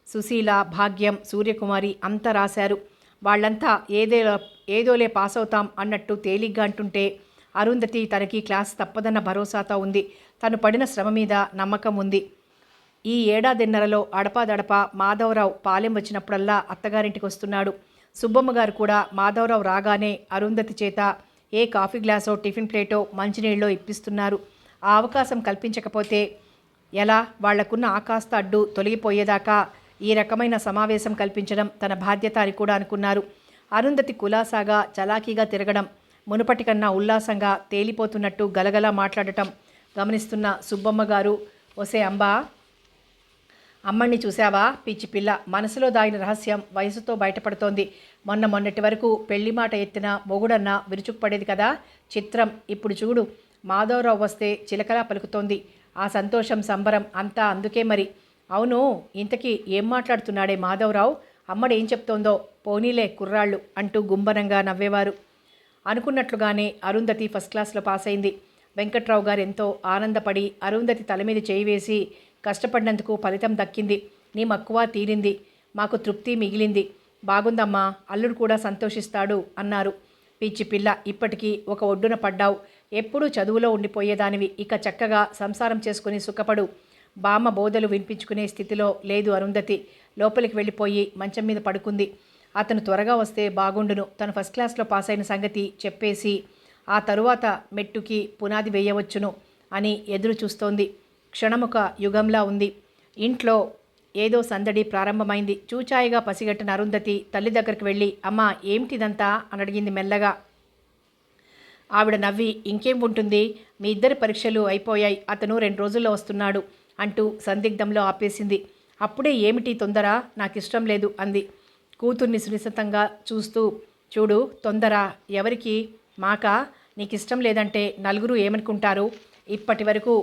సుశీల, భాగ్యం, సూర్యకుమారి అంతా రాశారు. వాళ్ళంతా ఏదోలే పాస్ అవుతాం అన్నట్టు తేలిగ్గా అంటుంటే అరుంధతి తనకి క్లాస్ తప్పదన్న భరోసాతో ఉంది. తను పడిన శ్రమ మీద నమ్మకం ఉంది. ఈ 1.5 ఏడాదిన్నరలో అడపాదడపా మాధవరావు పాలెం వచ్చినప్పుడల్లా అత్తగారింటికి వస్తున్నాడు. సుబ్బమ్మ గారు కూడా మాధవరావు రాగానే అరుంధతి చేత ఏ కాఫీ గ్లాసో, టిఫిన్ ప్లేటో, మంచినీళ్ళో ఇప్పిస్తున్నారు. ఆ అవకాశం కల్పించకపోతే ఎలా? వాళ్లకున్న ఆకాస్త అడ్డు తొలగిపోయేదాకా ఈ రకమైన సమావేశం కల్పించడం తన బాధ్యత అని కూడా అనుకున్నారు. అరుంధతి కులాసాగా, చలాకీగా తిరగడం, మునుపటి కన్నా ఉల్లాసంగా తేలిపోతున్నట్టు గలగలా మాట్లాడటం గమనిస్తున్న సుబ్బమ్మ గారు, ఒసే అంబా, అమ్మణ్ణి చూశావా? పిచ్చి పిల్ల, మనసులో దాగిన రహస్యం వయసుతో బయటపడుతోంది. మొన్నటి వరకు పెళ్లి మాట ఎత్తిన మొగుడన్న విరుచుకుపడేది కదా. చిత్రం, ఇప్పుడు చూడు, మాధవరావు వస్తే చిలకలా పలుకుతోంది. ఆ సంతోషం, సంబరం అంతా అందుకే మరి. అవును, ఇంతకీ ఏం మాట్లాడుతున్నాడే మాధవరావు? అమ్మడు ఏం చెప్తోందో? పోనీలే కుర్రాళ్ళు అంటూ గుంబనంగా నవ్వేవారు. అనుకున్నట్లుగానే అరుంధతి ఫస్ట్ క్లాస్లో పాస్ అయింది. వెంకట్రావు గారు ఎంతో ఆనందపడి అరుంధతి తల మీద చేయి వేసి, కష్టపడినందుకు ఫలితం దక్కింది, నీ మక్కువ తీరింది, మాకు తృప్తి మిగిలింది, బాగుందమ్మా, అల్లుడు కూడా సంతోషిస్తాడు అన్నారు. పిచ్చి పిల్ల, ఇప్పటికీ ఒక ఒడ్డున పడ్డావు. ఎప్పుడూ చదువులో ఉండిపోయేదానివి, ఇక చక్కగా సంసారం చేసుకుని సుఖపడు. బామ్మ బోధలు వినిపించుకునే స్థితిలో లేదు అరుంధతి. లోపలికి వెళ్ళిపోయి మంచం మీద పడుకుంది. అతను త్వరగా వస్తే బాగుండును. తను ఫస్ట్ క్లాస్లో పాస్ అయిన సంగతి చెప్పేసి ఆ తరువాత మెట్టుకి పునాది వేయవచ్చును అని ఎదురు చూస్తోంది. క్షణముక యుగంలా ఉంది. ఇంట్లో ఏదో సందడి ప్రారంభమైంది. చూచాయిగా పసిగట్టిన అరుంధతి తల్లి దగ్గరికి వెళ్ళి, అమ్మా ఏమిటిదంతా అని అడిగింది మెల్లగా. ఆవిడ నవ్వి, ఇంకేం ఉంటుంది, మీ ఇద్దరి పరీక్షలు అయిపోయాయి, అతను 2 రోజుల్లో వస్తున్నాడు అంటూ సందిగ్ధంలో ఆపేసింది. అప్పుడే ఏమిటి తొందర, నాకిష్టం లేదు అంది కూతుర్ని సునిశితంగా చూస్తూ. చూడు, తొందర ఎవరికి, మాకా? నీకిష్టం లేదంటే నలుగురు ఏమనుకుంటారు? ఇప్పటి వరకు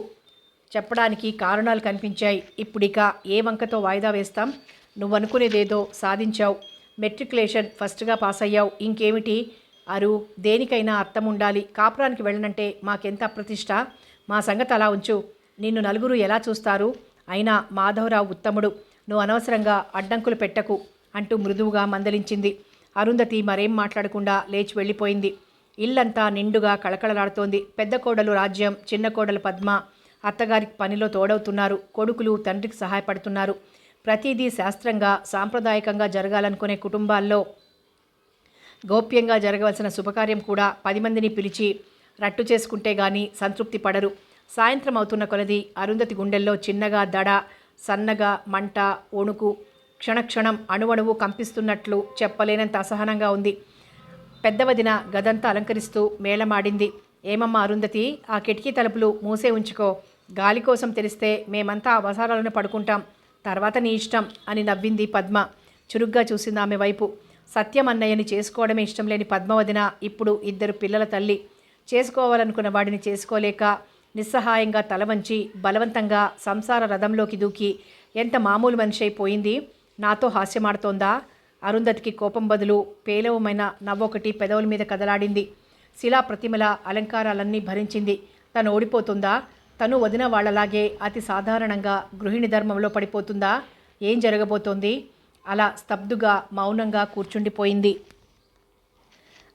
చెప్పడానికి కారణాలు కనిపించాయి. ఇప్పుడిక ఏ వంకతో వాయిదా వేస్తాం? నువ్వనుకునేదేదో సాధించావు. మెట్రికులేషన్ ఫస్ట్గా పాస్ అయ్యావు. ఇంకేమిటి అరు, దేనికైనా అర్థం ఉండాలి. కాపురానికి వెళ్ళనంటే మాకెంత అప్రతిష్ట. మా సంగతి అలా ఉంచు. నిన్ను నలుగురు ఎలా చూస్తారు? అయినా మాధవరావు ఉత్తముడు. నువ్వు అనవసరంగా అడ్డంకులు పెట్టకు అంటూ మృదువుగా మందలించింది. అరుంధతి మరేం మాట్లాడకుండా లేచి వెళ్ళిపోయింది. ఇల్లంతా నిండుగా కళకళలాడుతోంది. పెద్ద కోడలు రాజ్యం, చిన్న కోడలు పద్మ అత్తగారికి పనిలో తోడవుతున్నారు. కొడుకులు తండ్రికి సహాయపడుతున్నారు. ప్రతిదీ శాస్త్రంగా సాంప్రదాయకంగా జరగాలనుకునే కుటుంబాల్లో గోప్యంగా జరగవలసిన శుభకార్యం కూడా 10 మందిని పిలిచి రట్టు చేసుకుంటే గాని సంతృప్తి పడరు. సాయంత్రం అవుతున్న కొలది అరుంధతి గుండెల్లో చిన్నగా దడ, సన్నగా మంట, వణుకు, క్షణక్షణం అణువణువు కంపిస్తున్నట్లు చెప్పలేనంత అసహనంగా ఉంది. పెద్దవదిన గదంతా అలంకరిస్తూ మేళమాడింది. ఏమమ్మా అరుంధతి, ఆ కిటికీ తలుపులు మూసే ఉంచుకో. గాలి కోసం తెరిస్తే మేమంతా అవసరాలను పడుకుంటాం. తర్వాత నీ ఇష్టం అని నవ్వింది పద్మ. చురుగ్గా చూసింది ఆమె వైపు. సత్యం అన్నయ్యని చేసుకోవడమే ఇష్టం లేని పద్మవదిన ఇప్పుడు 2 పిల్లల తల్లి. చేసుకోవాలనుకున్న వాడిని చేసుకోలేక నిస్సహాయంగా తలవంచి బలవంతంగా సంసార రథంలోకి దూకి ఎంత మామూలు మనిషి అయిపోయింది. నాతో హాస్యమాడుతోందా? అరుంధతికి కోపం బదులు పేలవమైన నవ్వొకటి పెదవుల మీద కదలాడింది. శిలా ప్రతిమల అలంకారాలన్నీ భరించింది. తను ఓడిపోతుందా? తను వదిన వాళ్లలాగే అతి సాధారణంగా గృహిణి ధర్మంలో పడిపోతుందా? ఏం జరగబోతోంది? అలా స్తబ్దుగా మౌనంగా కూర్చుండిపోయింది.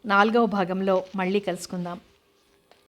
4వ భాగంలో మళ్ళీ కలుసుకుందాం.